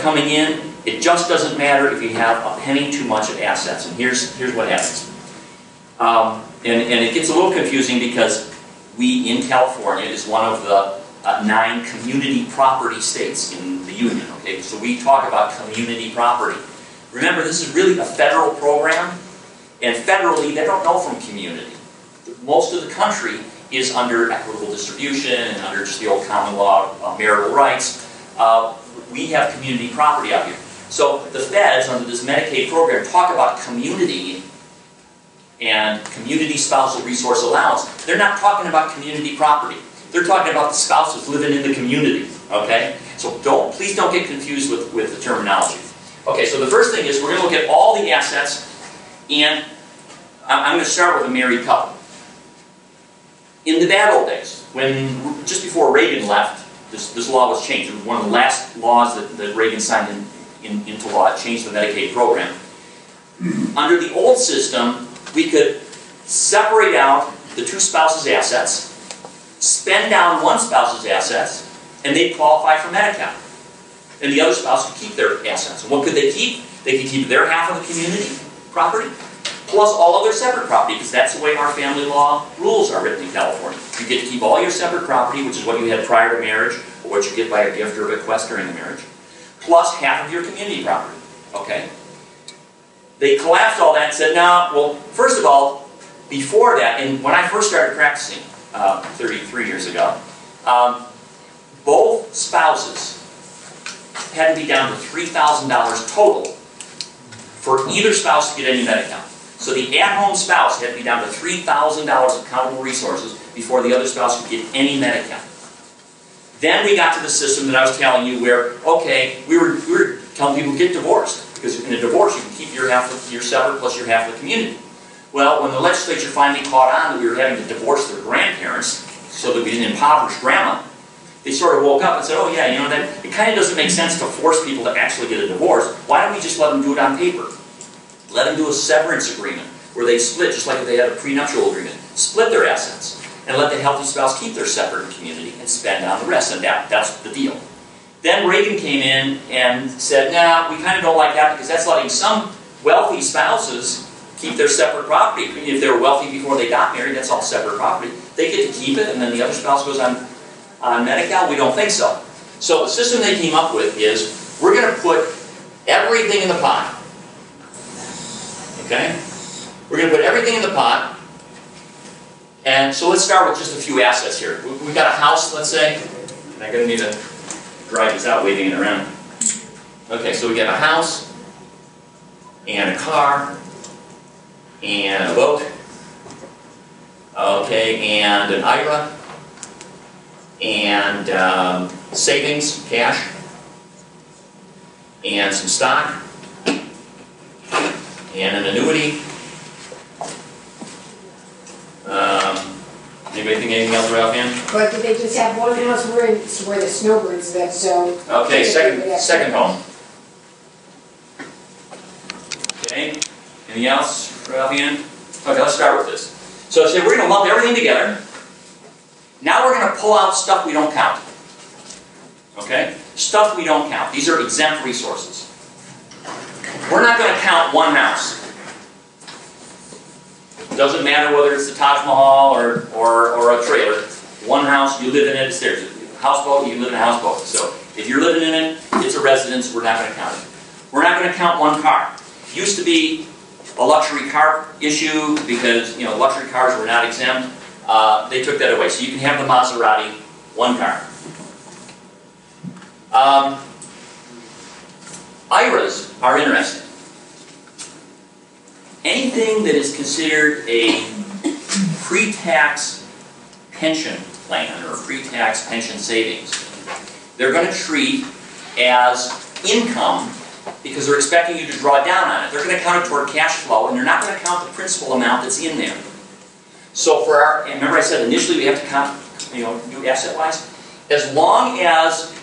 coming in. It just doesn't matter if you have a penny too much of assets. And here's what happens. And it gets a little confusing because we in California is one of the 9 community property states in the Union. Okay, so we talk about community property. Remember, this is really a federal program, and federally they don't know from community. Most of the country is under equitable distribution and under just the old common law marital rights. We have community property out here. So the feds, under this Medicaid program, talk about community and community spousal resource allowance. They're not talking about community property. They're talking about the spouses living in the community. Okay? So please don't get confused with the terminology. Okay, so the first thing is we're going to look at all the assets, and I'm going to start with a married couple. In the bad old days, just before Reagan left, this law was changed. It was one of the last laws that Reagan signed into law. It changed the Medicaid program. Under the old system, we could separate out the two spouses' assets, spend down one spouse's assets, and they'd qualify for Medi-Cal. And the other spouse could keep their assets. And what could they keep? They could keep their half of the community property, plus all of their separate property, because that's the way our family law rules are written in California. You get to keep all your separate property, which is what you had prior to marriage, or what you get by a gift or a bequest during the marriage, plus half of your community property. Okay? They collapsed all that and said, no, well, first of all, before that, and when I first started practicing 33 years ago, both spouses had to be down to $3,000 total for either spouse to get any Medi-Cal. So the at-home spouse had to be down to $3,000 of countable resources before the other spouse could get any Medi-Cal. Then we got to the system that I was telling you where, okay, we were telling people to get divorced. Because in a divorce, you can keep your half of your separate plus your half of the community. Well, when the legislature finally caught on that we were having to divorce their grandparents so that we didn't impoverish grandma, they sort of woke up and said, oh yeah, you know, that it kind of doesn't make sense to force people to actually get a divorce. Why don't we just let them do it on paper? Let them do a severance agreement where they split, just like if they had a prenuptial agreement, split their assets and let the healthy spouse keep their separate community and spend on the rest, and that's the deal. Then Reagan came in and said, nah, we kind of don't like that because that's letting some wealthy spouses keep their separate property. If they were wealthy before they got married, that's all separate property. They get to keep it, and then the other spouse goes on Medi-Cal. We don't think so. So the system they came up with is, we're going to put everything in the pot. Okay? We're going to put everything in the pot. And so let's start with just a few assets here. We've got a house, let's say. And I'm going to need to drive this out, waving it around. Okay, so we got a house, and a car, and a boat, okay, and an IRA, and savings, cash, and some stock, and an annuity. Anybody think anything else right offhand?
But did they just have one house where the snowbirds live, so...
Okay, second home. Okay, anything else right offhand? Okay, let's start with this. So I said we're going to lump everything together. Now we're going to pull out stuff we don't count. Okay? Stuff we don't count. These are exempt resources. We're not going to count one house. Doesn't matter whether it's the Taj Mahal or a trailer. One house, you live in it, it's theirs. Houseboat, you live in a houseboat. So if you're living in it, it's a residence, we're not going to count it. We're not going to count one car. It used to be a luxury car issue because, you know, luxury cars were not exempt. They took that away. So you can have the Maserati, one car. IRAs are interesting. Anything that is considered a pre-tax pension plan or pre-tax pension savings, they're going to treat as income because they're expecting you to draw down on it. They're going to count it toward cash flow, and they're not going to count the principal amount that's in there. So for our, and remember I said initially we have to count, you know, do asset-wise. As long as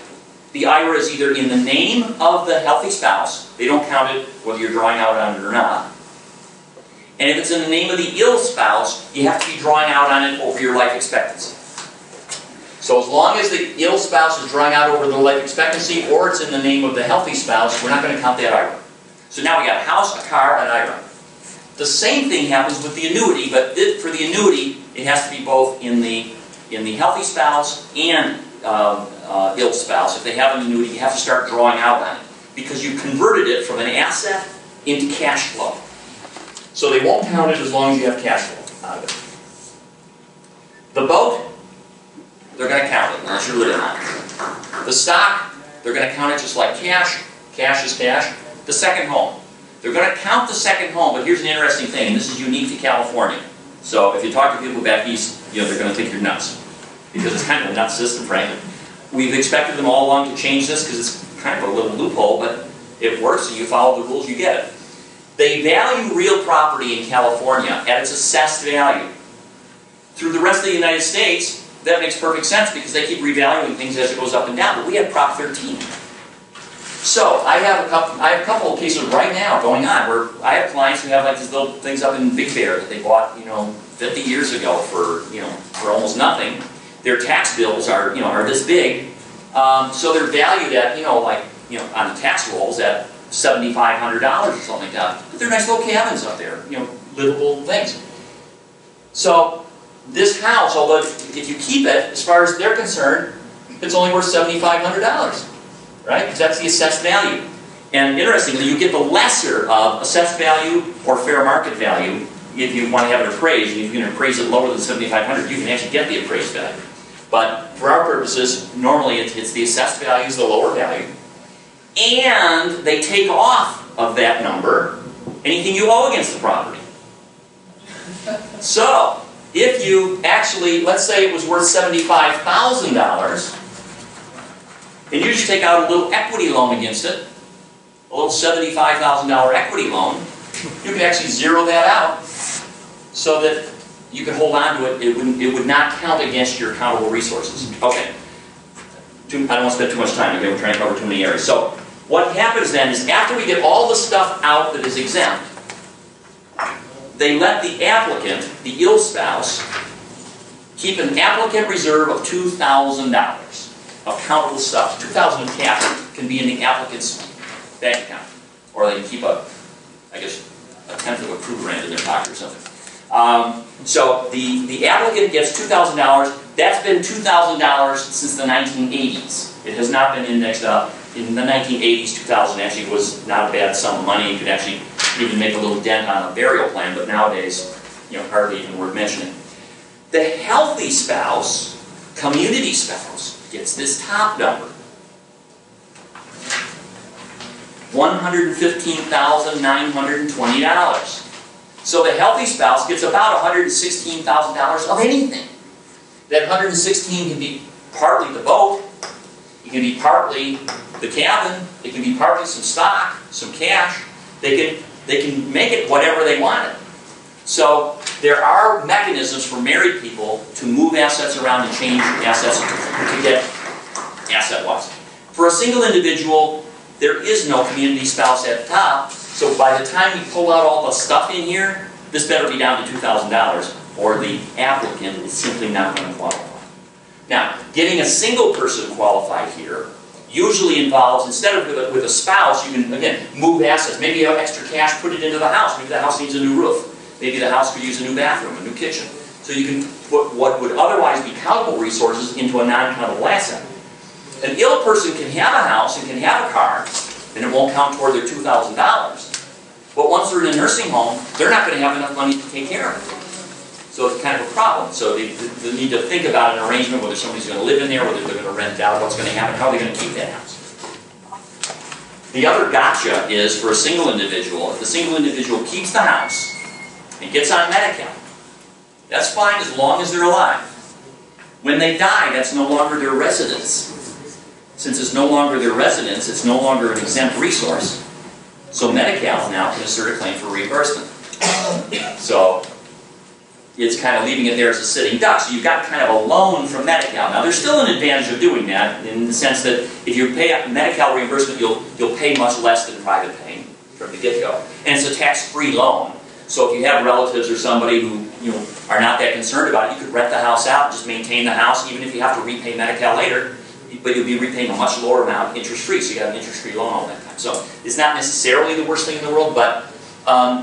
the IRA is either in the name of the healthy spouse, they don't count it whether you're drawing out on it or not. And if it's in the name of the ill spouse, you have to be drawing out on it over your life expectancy. So as long as the ill spouse is drawing out over the life expectancy, or it's in the name of the healthy spouse, we're not going to count that IRA. So now we got a house, a car, an IRA. The same thing happens with the annuity, but for the annuity, it has to be both in the healthy spouse and ill spouse. If they have an annuity, you have to start drawing out on it because you converted it from an asset into cash flow. So they won't count it as long as you have cash flow out of it. The boat, they're going to count it unless you're living on it. The stock, they're going to count it just like cash. Cash is cash. The second home, they're going to count the second home, but here's an interesting thing, and this is unique to California. So if you talk to people back east, you know, they're going to think you're nuts because it's kind of a nuts system, frankly. We've expected them all along to change this because it's kind of a little loophole, but it works, and you follow the rules, you get it. They value real property in California at its assessed value. Through the rest of the United States, that makes perfect sense because they keep revaluing things as it goes up and down. But we have Prop 13. So I have a couple of cases right now going on where I have clients who have like these little things up in Big Bear that they bought, you know, 50 years ago for, you know, for almost nothing. Their tax bills are, you know, are this big, so they're valued at, you know, like, you know, on the tax rolls at $7,500 or something like that. But they're nice little cabins up there, you know, livable things. So this house, although if you keep it, as far as they're concerned, it's only worth $7,500, right? Because that's the assessed value. And interestingly, you get the lesser of assessed value or fair market value if you want to have it appraised. And if you can appraise it lower than $7,500, you can actually get the appraised value. But for our purposes, normally it's the assessed value is the lower value. And they take off of that number anything you owe against the property. So, if you actually, let's say it was worth $75,000, and you just take out a little equity loan against it, a little $75,000 equity loan, you can actually zero that out so that you can hold on to it. It would not count against your accountable resources. Okay. I don't want to spend too much time. Okay, we're trying to cover too many areas. So what happens then is after we get all the stuff out that is exempt, they let the applicant, the ill spouse, keep an applicant reserve of $2,000 of countable stuff. $2,000 in cash can be in the applicant's bank account. Or they can keep a tenth of a crew grand in their pocket or something. So the applicant gets $2,000. That's been $2,000 since the 1980s. It has not been indexed up. In the 1980s, $2,000 actually was not a bad sum of money. You could actually even make a little dent on a burial plan, but nowadays, hardly even worth mentioning. The healthy spouse, community spouse, gets this top number. $115,920. So the healthy spouse gets about $116,000 of anything. That $116,000 can be partly the boat, it can be partly the cabin, it can be partly some stock, some cash. They can make it whatever they want it. So there are mechanisms for married people to move assets around and change assets to get asset-wise. For a single individual, there is no community spouse at the top, so by the time we pull out all the stuff in here, this better be down to $2,000, or the applicant is simply not going to qualify. Now, getting a single person qualified here usually involves, instead of with a spouse, you can, again, move assets. Maybe you have extra cash, put it into the house. Maybe the house needs a new roof. Maybe the house could use a new bathroom, a new kitchen. So you can put what would otherwise be countable resources into a non-countable asset. An ill person can have a house and can have a car, and it won't count toward their $2,000. But once they're in a nursing home, they're not going to have enough money to take care of it. So it's kind of a problem. So they need to think about an arrangement, whether somebody's going to live in there, whether they're going to rent out, what's going to happen, how are they going to keep that house. The other gotcha is for a single individual, if the single individual keeps the house and gets on Medi-Cal, that's fine as long as they're alive. When they die, that's no longer their residence. Since it's no longer their residence, it's no longer an exempt resource. So Medi-Cal now can assert a claim for reimbursement. So it's kind of leaving it there as a sitting duck. So you've got kind of a loan from Medi-Cal. Now there's still an advantage of doing that in the sense that if you pay Medi-Cal reimbursement, you'll pay much less than private paying from the get-go. And it's a tax-free loan. So if you have relatives or somebody who are not that concerned about it, you could rent the house out, just maintain the house, even if you have to repay Medi-Cal later, but you'll be repaying a much lower amount interest-free, so you got an interest-free loan all that time. So it's not necessarily the worst thing in the world, but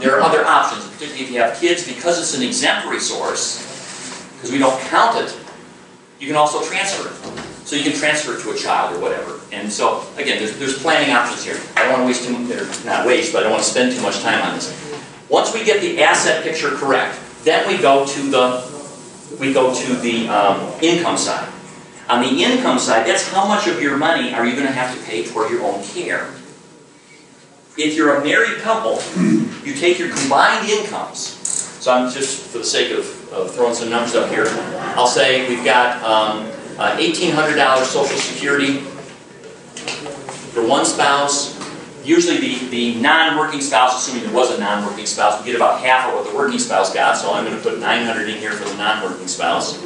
there are other options, particularly if you have kids, because it's an exempt resource, because we don't count it, you can also transfer it. So you can transfer it to a child or whatever. And so, again, there's planning options here. I don't want to waste too much, not waste, but I don't want to spend too much time on this. Once we get the asset picture correct, then we go to the income side. On the income side, that's how much of your money are you going to have to pay toward your own care. If you're a married couple, you take your combined incomes. So I'm just, for the sake of throwing some numbers up here, I'll say we've got $1,800 Social Security for one spouse. Usually the non-working spouse, assuming there was a non-working spouse, we get about half of what the working spouse got, so I'm going to put $900 in here for the non-working spouse.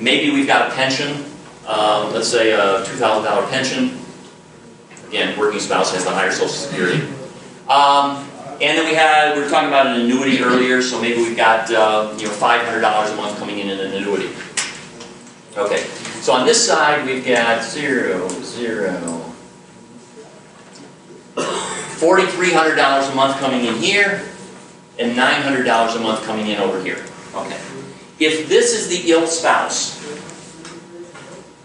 Maybe we've got a pension, let's say a $2,000 pension. Again, working spouse has the higher Social Security. And then we were talking about an annuity earlier, so maybe we've got $500 a month coming in an annuity. Okay, so on this side we've got $4,300 a month coming in here, and $900 a month coming in over here. Okay. If this is the ill spouse,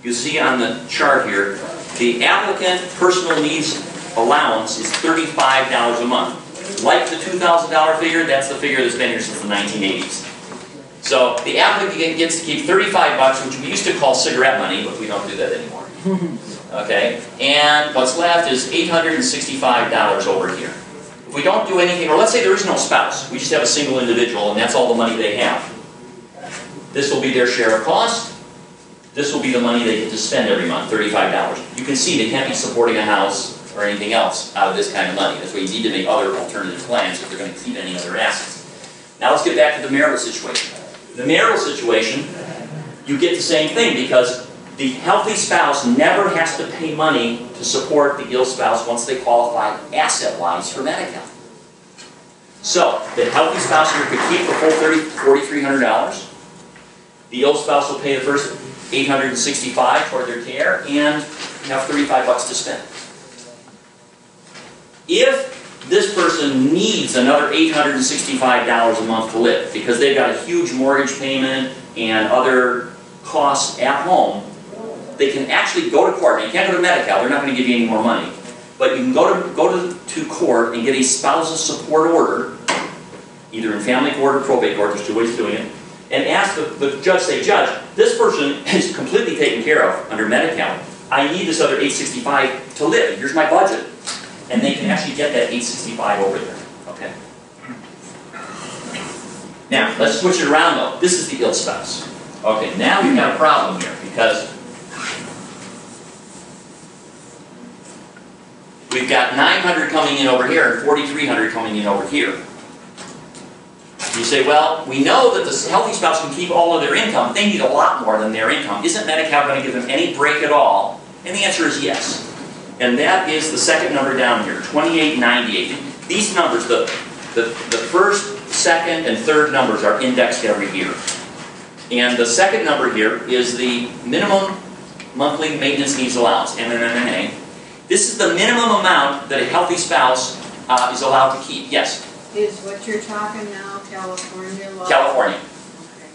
you see on the chart here, the applicant personal needs allowance is $35 a month. Like the $2,000 figure, that's the figure that's been here since the 1980s. So the applicant gets to keep $35, which we used to call cigarette money, but we don't do that anymore. Okay, and what's left is $865 over here. If we don't do anything, or let's say there is no spouse, we just have a single individual, and that's all the money they have. This will be their share of cost, this will be the money they get to spend every month, $35. You can see they can't be supporting a house or anything else out of this kind of money. That's why you need to make other alternative plans if they're going to keep any other assets. Now let's get back to the marital situation. The marital situation, you get the same thing because the healthy spouse never has to pay money to support the ill spouse once they qualify asset-wise for Medi-Cal. So, the healthy spouse here could keep the full $4,300. The ill spouse will pay the first $865 toward their care, and you have $35 to spend. If this person needs another $865 a month to live because they've got a huge mortgage payment and other costs at home, they can actually go to court. Now, you can't go to Medi-Cal, they're not going to give you any more money. But you can go to court and get a spousal support order, either in family court or probate court, there's two ways of doing it, and ask the judge, say, Judge, this person is completely taken care of under Medi-Cal. I need this other $865 to live. Here's my budget. And they can actually get that $865 over there. Okay? Now, let's switch it around though. This is the ill spouse. Okay, now we've got a problem here because we've got $900 coming in over here and $4,300 coming in over here. You say, well, we know that the healthy spouse can keep all of their income. They need a lot more than their income. Isn't Medi-Cal going to give them any break at all? And the answer is yes. And that is the second number down here, 2898. These numbers, the first, second, and third numbers are indexed every year. And the second number here is the minimum monthly maintenance needs allowance, MMNA. This is the minimum amount that a healthy spouse is allowed to keep. Yes?
Is what you're talking now California law?
California.
Okay.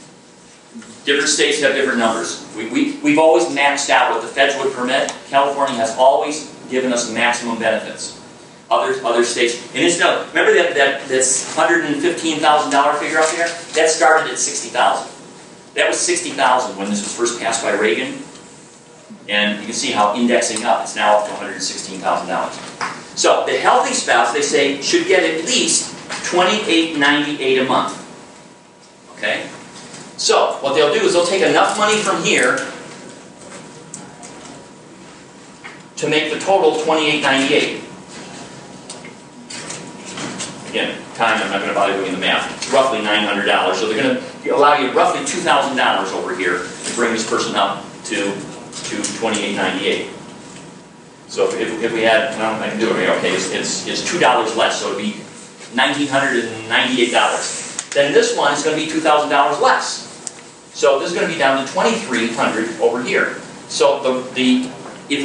Different states have different numbers. We've always maxed out what the feds would permit. California has always given us maximum benefits. Other states, and it's no. Remember that's $115,000 figure up there? That started at $60,000. That was $60,000 when this was first passed by Reagan, and you can see how indexing up. It's now up to $116,000. So the healthy spouse, they say, should get at least $28.98 a month. Okay. So what they'll do is they'll take enough money from here to make the total $28.98. Again, time, I'm not going to bother doing the math. It's roughly $900. So they're going to allow you roughly $2,000 over here to bring this person up to $28.98. So if we had, well, I can do it here. Okay, it's $2 less, so it'd be $1,998. Then this one is going to be $2,000 less. So this is going to be down to $2,300 over here. So if we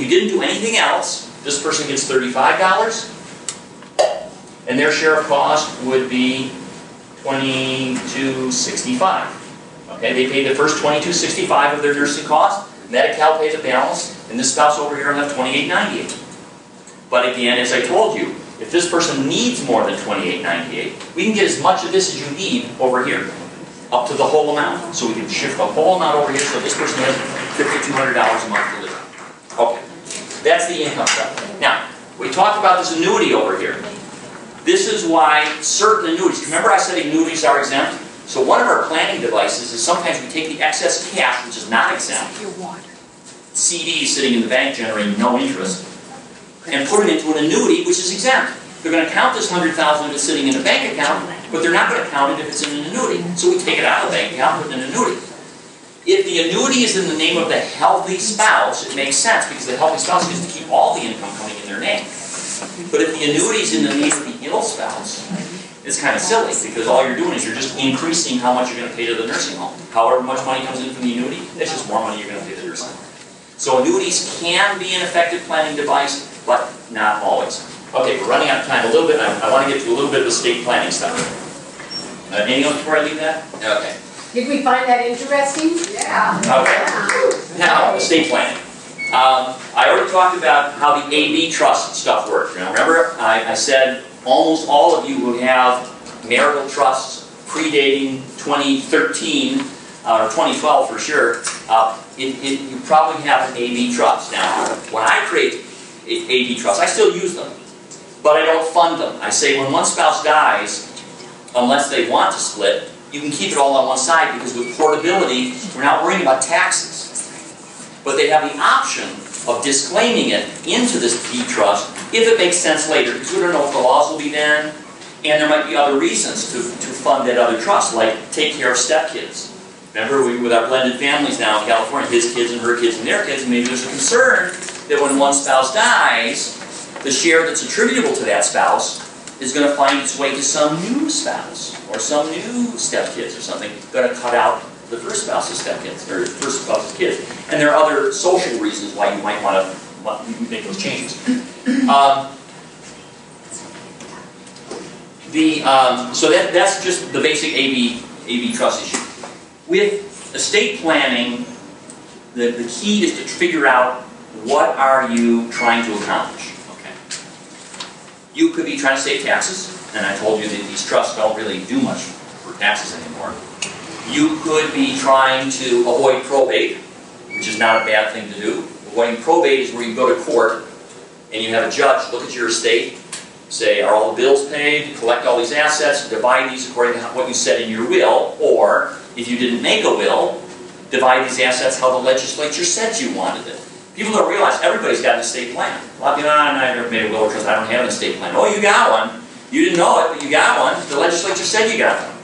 didn't do anything else, this person gets $35, and their share of cost would be $22.65. Okay, they pay the first $22.65 of their nursing cost. Medi-Cal pays a balance, and this spouse over here will have $28.98. But again, as I told you, if this person needs more than $28.98, we can get as much of this as you need over here, up to the whole amount. So we can shift the whole amount over here, so this person has $5,200 a month to live. Okay, that's the income stuff. Now, we talked about this annuity over here. This is why certain annuities, remember I said annuities are exempt? So one of our planning devices is sometimes we take the excess cash, which is not exempt, CDs sitting in the bank generating no interest, and put it into an annuity, which is exempt. They're going to count this $100,000 if it's sitting in a bank account, but they're not going to count it if it's in an annuity. So we take it out of the bank account and put it in an annuity. If the annuity is in the name of the healthy spouse, it makes sense because the healthy spouse gets to keep all the income coming in their name. But if the annuity is in the name of the ill spouse, it's kind of silly because all you're doing is you're just increasing how much you're going to pay to the nursing home. However much money comes in from the annuity, that's just more money you're going to pay to the nursing home. So annuities can be an effective planning device, but not always. Okay, we're running out of time a little bit. I want to get to a little bit of estate planning stuff. Anything else before I leave that? Okay.
Did we find that interesting? Yeah.
Okay. Now, estate planning. I already talked about how the AB trust stuff works. Now, remember, I said almost all of you who have marital trusts predating 2013 or 2012 for sure, you probably have an AB trust. Now, when I create AB trusts, I still use them, but I don't fund them. I say when one spouse dies, unless they want to split, you can keep it all on one side because with portability, we're not worrying about taxes. but they have the option of disclaiming it into this deed trust if it makes sense later, because we don't know what the laws will be then, and there might be other reasons to fund that other trust, like take care of stepkids. Remember, with our blended families now in California, his kids and her kids and their kids, maybe there's a concern that when one spouse dies, the share that's attributable to that spouse is going to find its way to some new spouse or some new stepkids or something, going to cut out the first spouse's stepkids or first spouse's kids. And there are other social reasons why you might want to make those changes. So that's just the basic AB trust issue. With estate planning, the key is to figure out what are you trying to accomplish. Okay. You could be trying to save taxes, and I told you that these trusts don't really do much for taxes anymore. You could be trying to avoid probate, which is not a bad thing to do. Avoiding probate is where you go to court and you have a judge look at your estate, say, are all the bills paid, collect all these assets, divide these according to what you said in your will, or if you didn't make a will, divide these assets how the legislature said you wanted it. People don't realize everybody's got an estate plan. A lot of people, I never made a will or trust, I don't have an estate plan. Oh, you got one. You didn't know it, but you got one. The legislature said you got one.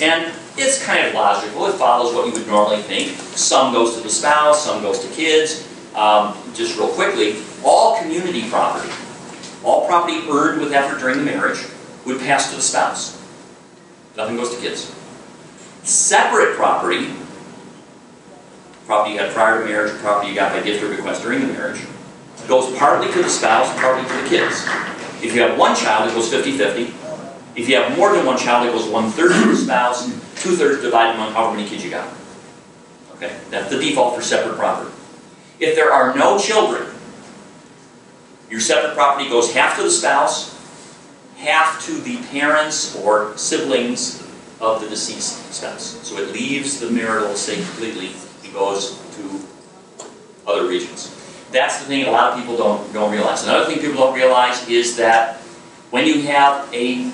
And it's kind of logical. It follows what you would normally think. Some goes to the spouse, some goes to kids. Just real quickly, all community property, all property earned with effort during the marriage, would pass to the spouse. Nothing goes to kids. Separate property you had prior to marriage, property you got by gift or bequest during the marriage, goes partly to the spouse, partly to the kids. If you have one child, it goes 50-50. If you have more than one child, it goes 1/3 to the spouse, 2/3 divided among however many kids you got. Okay, that's the default for separate property. If there are no children, your separate property goes half to the spouse, half to the parents or siblings of the deceased spouse. So it leaves the marital estate completely and goes to other regions. That's the thing a lot of people don't realize. Another thing people don't realize is that when you have a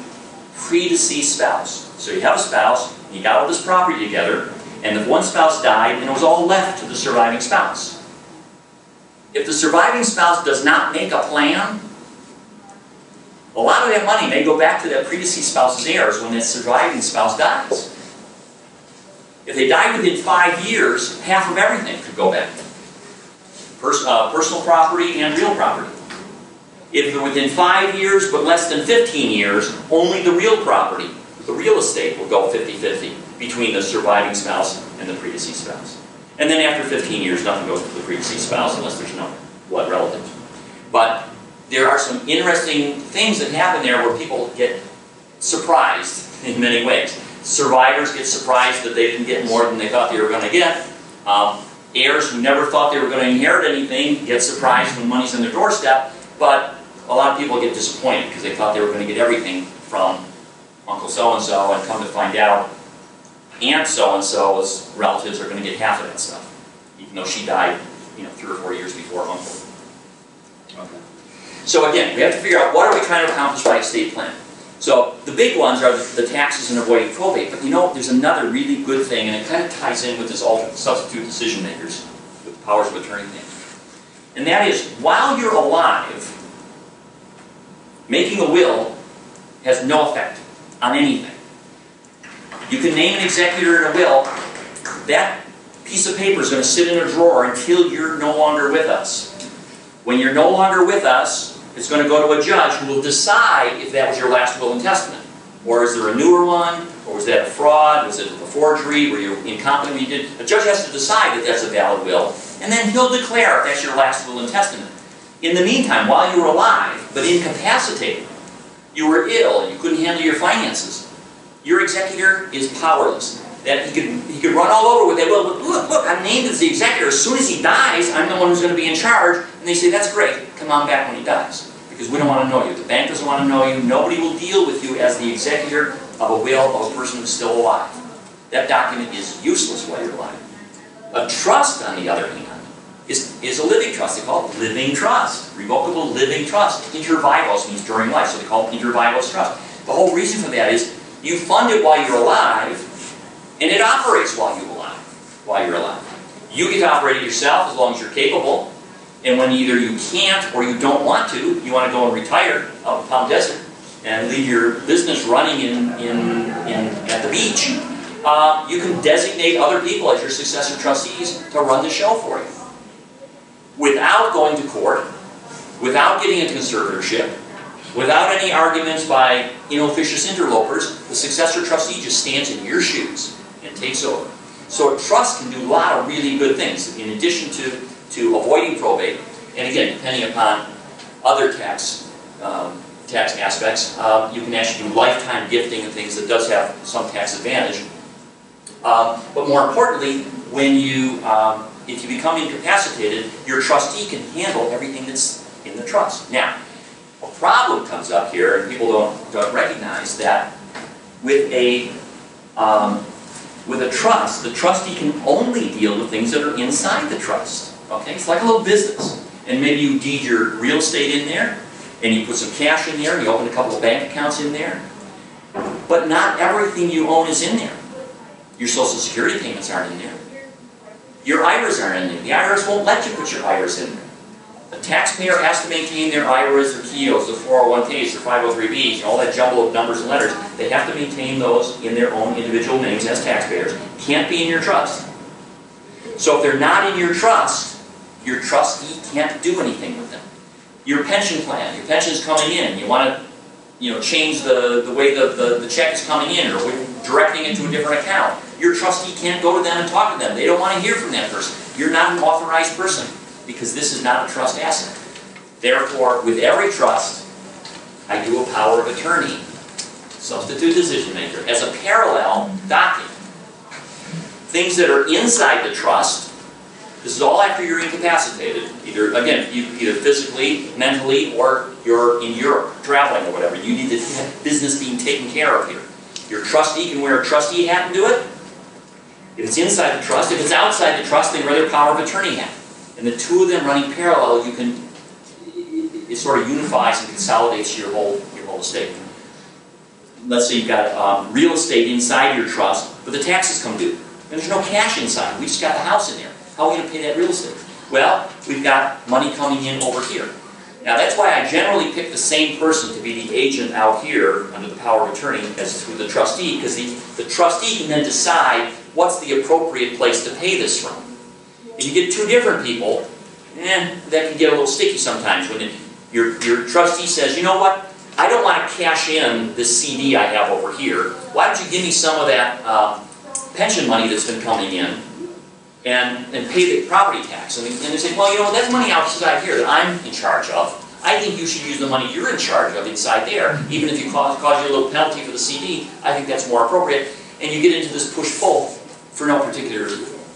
predeceased spouse, so you have a spouse, you got all this property together, and if one spouse died, and it was all left to the surviving spouse. If the surviving spouse does not make a plan, a lot of that money may go back to that predeceased spouse's heirs when that surviving spouse dies. If they die within 5 years, half of everything could go back. Personal property and real property. If they're within 5 years but less than 15 years, only the real property, the real estate, will go 50-50 between the surviving spouse and the predeceased spouse. And then after 15 years, nothing goes to the predeceased spouse unless there's no blood relatives. But there are some interesting things that happen there where people get surprised in many ways. Survivors get surprised that they didn't get more than they thought they were going to get. Heirs who never thought they were going to inherit anything get surprised when money's on their doorstep. But a lot of people get disappointed because they thought they were going to get everything from Uncle so-and-so, and come to find out Aunt so-and-so's relatives are going to get half of that stuff, even though she died, 3 or 4 years before Uncle. Okay. So again, we have to figure out what are we trying to accomplish by estate plan. So the big ones are the taxes and avoiding probate. But there's another really good thing, and it kind of ties in with this substitute decision makers, with the powers of attorney thing. And that is, while you're alive, making a will has no effect on anything. You can name an executor in a will. That piece of paper is going to sit in a drawer until you're no longer with us. When you're no longer with us, it's going to go to a judge who will decide if that was your last will and testament. Or is there a newer one? Or was that a fraud? Was it a forgery? Were you incompetent when you did? A judge has to decide that that's a valid will, and then he'll declare if that's your last will and testament. In the meantime, while you were alive, but incapacitated, you were ill and you couldn't handle your finances, your executor is powerless. That he could run all over with that will, but look, I'm named as the executor. As soon as he dies, I'm the one who's going to be in charge. And they say, that's great, come on back when he dies. Because we don't want to know you. The bank doesn't want to know you. Nobody will deal with you as the executor of a will of a person who's still alive. That document is useless while you're alive. A trust, on the other hand, is a living trust. They call it living trust. Revocable living trust. Inter vivos means during life, so they call it inter vivos trust. The whole reason for that is you fund it while you're alive, and it operates while you're alive. You get to operate it yourself as long as you're capable. And when either you can't or you don't want to go and retire out in Palm Desert and leave your business running at the beach, you can designate other people as your successor trustees to run the show for you. Without going to court, without getting into conservatorship, without any arguments by inofficious interlopers, the successor trustee just stands in your shoes and takes over. So a trust can do a lot of really good things in addition to avoiding probate, and again, depending upon other tax aspects, you can actually do lifetime gifting and things that does have some tax advantage. But more importantly, when you, if you become incapacitated, your trustee can handle everything that's in the trust. Now, a problem comes up here, and people don't recognize that with a trust, the trustee can only deal with things that are inside the trust. Okay, it's like a little business, and maybe you deed your real estate in there, and you put some cash in there, and you open a couple of bank accounts in there. But not everything you own is in there. Your Social Security payments aren't in there. Your IRAs aren't in there. The IRS won't let you put your IRAs in there. The taxpayer has to maintain their IRAs, their KEOs, their 401ks, their 503bs, and all that jumble of numbers and letters. They have to maintain those in their own individual names as taxpayers. Can't be in your trust. So if they're not in your trust, your trustee can't do anything with them. Your pension plan, your pension's coming in, you want to change the way the check is coming in, or directing it to a different account. Your trustee can't go to them and talk to them. They don't want to hear from that person. You're not an authorized person, because this is not a trust asset. Therefore, with every trust, I do a power of attorney, substitute decision maker, as a parallel document. Things that are inside the trust, this is all after you're incapacitated, either physically, mentally, or you're in Europe traveling or whatever. You need this business being taken care of here. Your trustee can wear a trustee hat and do it. If it's inside the trust, if it's outside the trust, they wear their power of attorney hat. And the two of them running parallel, it sort of unifies and consolidates your whole estate. Let's say you've got real estate inside your trust, but the taxes come due. And there's no cash inside. We just got the house in there. How are we going to pay that real estate? Well, we've got money coming in over here. Now that's why I generally pick the same person to be the agent out here under the power of attorney as to the trustee, because the trustee can then decide what's the appropriate place to pay this from. If you get two different people, that can get a little sticky sometimes when your trustee says, you know what, I don't want to cash in this CD I have over here. Why don't you give me some of that pension money that's been coming in and pay the property tax? And they say, well, you know, that's money outside here that I'm in charge of. I think you should use the money you're in charge of inside there, even if you cause you a little penalty for the CD. I think that's more appropriate. And you get into this push-pull for no particular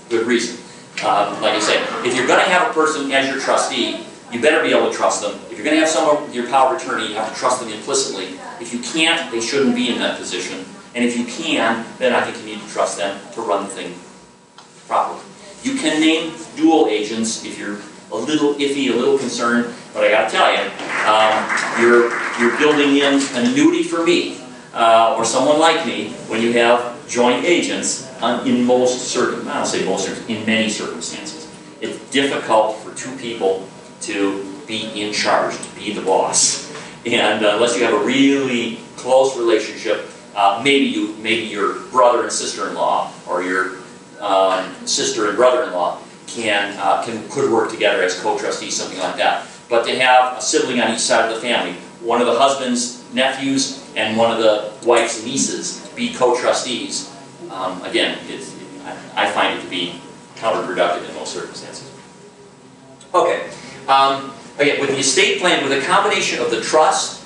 good reason. Like I said, if you're going to have a person as your trustee, you better be able to trust them. If you're going to have someone with your power of attorney, you have to trust them implicitly. If you can't, they shouldn't be in that position. And if you can, then I think you need to trust them to run the thing properly. You can name dual agents if you're a little iffy, a little concerned, but I got to tell you, you're building in an annuity for me, or someone like me, when you have joint agents in most circumstances. I don't say most circumstances, in many circumstances. It's difficult for two people to be in charge, to be the boss. And unless you have a really close relationship, maybe your brother and sister-in-law, or your sister and brother-in-law could work together as co-trustees, something like that. But to have a sibling on each side of the family, one of the husband's nephews and one of the wife's nieces be co-trustees, again, I find it to be counterproductive in most circumstances. Okay. Again, with the estate plan, with a combination of the trust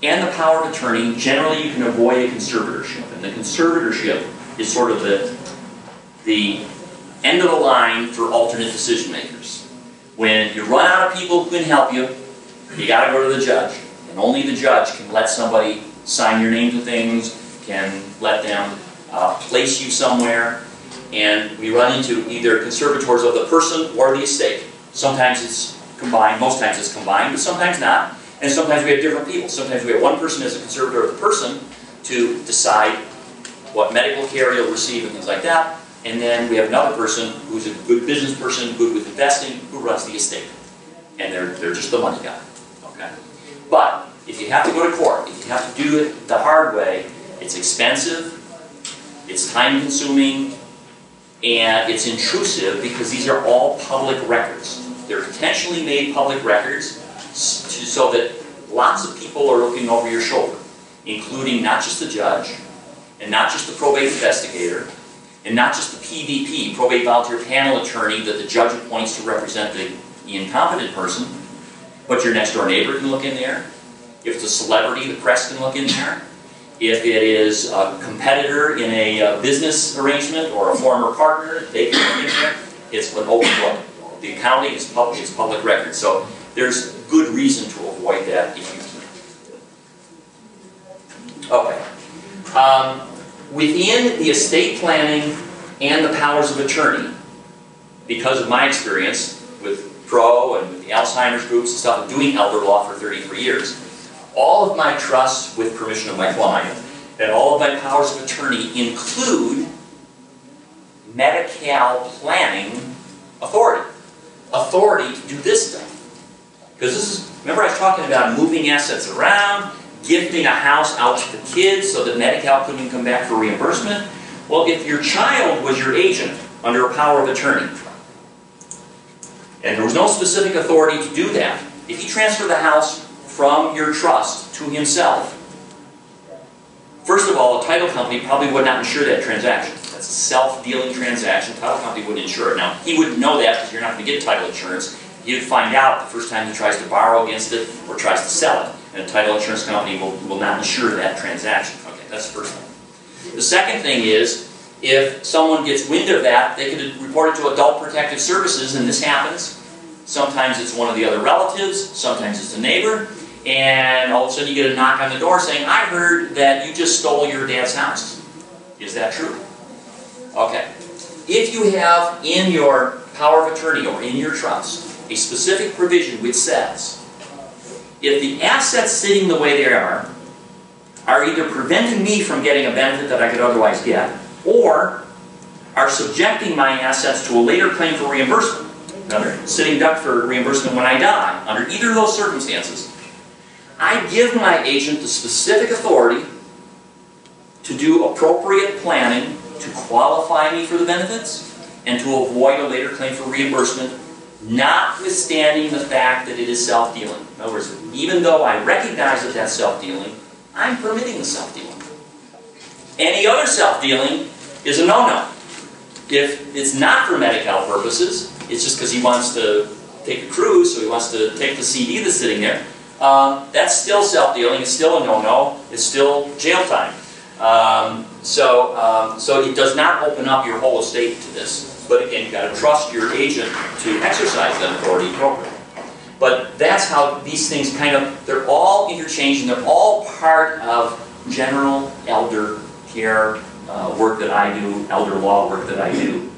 and the power of attorney, generally you can avoid a conservatorship. And the conservatorship is sort of the end of the line for alternate decision makers. When you run out of people who can help you, you got to go to the judge. And only the judge can let somebody sign your name to things, can let them place you somewhere. And we run into either conservators of the person or the estate. Sometimes it's combined, most times it's combined, but sometimes not. And sometimes we have different people. Sometimes we have one person as a conservator of the person to decide what medical care you'll receive and things like that. and then we have another person who's a good business person, good with investing, who runs the estate. And they're just the money guy, okay? But if you have to go to court, if you have to do it the hard way, it's expensive, it's time-consuming, and it's intrusive because these are all public records. They're intentionally made public records so that lots of people are looking over your shoulder, including not just the judge, and not just the probate investigator, and not just the PVP, probate volunteer panel attorney that the judge appoints to represent the incompetent person, but your next door neighbor can look in there. If it's a celebrity, the press can look in there. If it is a competitor in a business arrangement or a former partner, they can look in there. It's an open book. The accounting is public, it's public record. So there's good reason to avoid that if you can. Okay. Within the estate planning and the powers of attorney, because of my experience with PRO and with the Alzheimer's groups and stuff, doing elder law for 33 years, all of my trusts, with permission of my client, and all of my powers of attorney include Medi-Cal planning authority. Authority to do this stuff. Because this is, remember I was talking about moving assets around, gifting a house out to the kids so that Medi-Cal couldn't come back for reimbursement. Well, if your child was your agent under a power of attorney, and there was no specific authority to do that, if he transferred the house from your trust to himself, first of all, a title company probably would not insure that transaction. That's a self-dealing transaction. The title company wouldn't insure it. Now, he wouldn't know that because you're not going to get title insurance. He'd find out the first time he tries to borrow against it or tries to sell it. And a title insurance company will not insure that transaction. Okay, that's the first thing. The second thing is, if someone gets wind of that, they could report it to Adult Protective Services, and this happens. Sometimes it's one of the other relatives, sometimes it's a neighbor, and all of a sudden you get a knock on the door saying, I heard that you just stole your dad's house. Is that true? Okay. If you have in your power of attorney or in your trust a specific provision which says, if the assets sitting the way they are either preventing me from getting a benefit that I could otherwise get, or are subjecting my assets to a later claim for reimbursement, another sitting duck for reimbursement when I die, under either of those circumstances, I give my agent the specific authority to do appropriate planning to qualify me for the benefits and to avoid a later claim for reimbursement, notwithstanding the fact that it is self-dealing. In other words, even though I recognize that that's self-dealing, I'm permitting the self-dealing. Any other self-dealing is a no-no. If it's not for Medi-Cal purposes, it's just because he wants to take a cruise, so he wants to take the CD that's sitting there, that's still self-dealing, it's still a no-no, it's still jail time. So it does not open up your whole estate to this. But again, you've got to trust your agent to exercise that authority appropriately. But that's how these things kind of, they're all interchanged and they're all part of general elder care work that I do, elder law work that I do.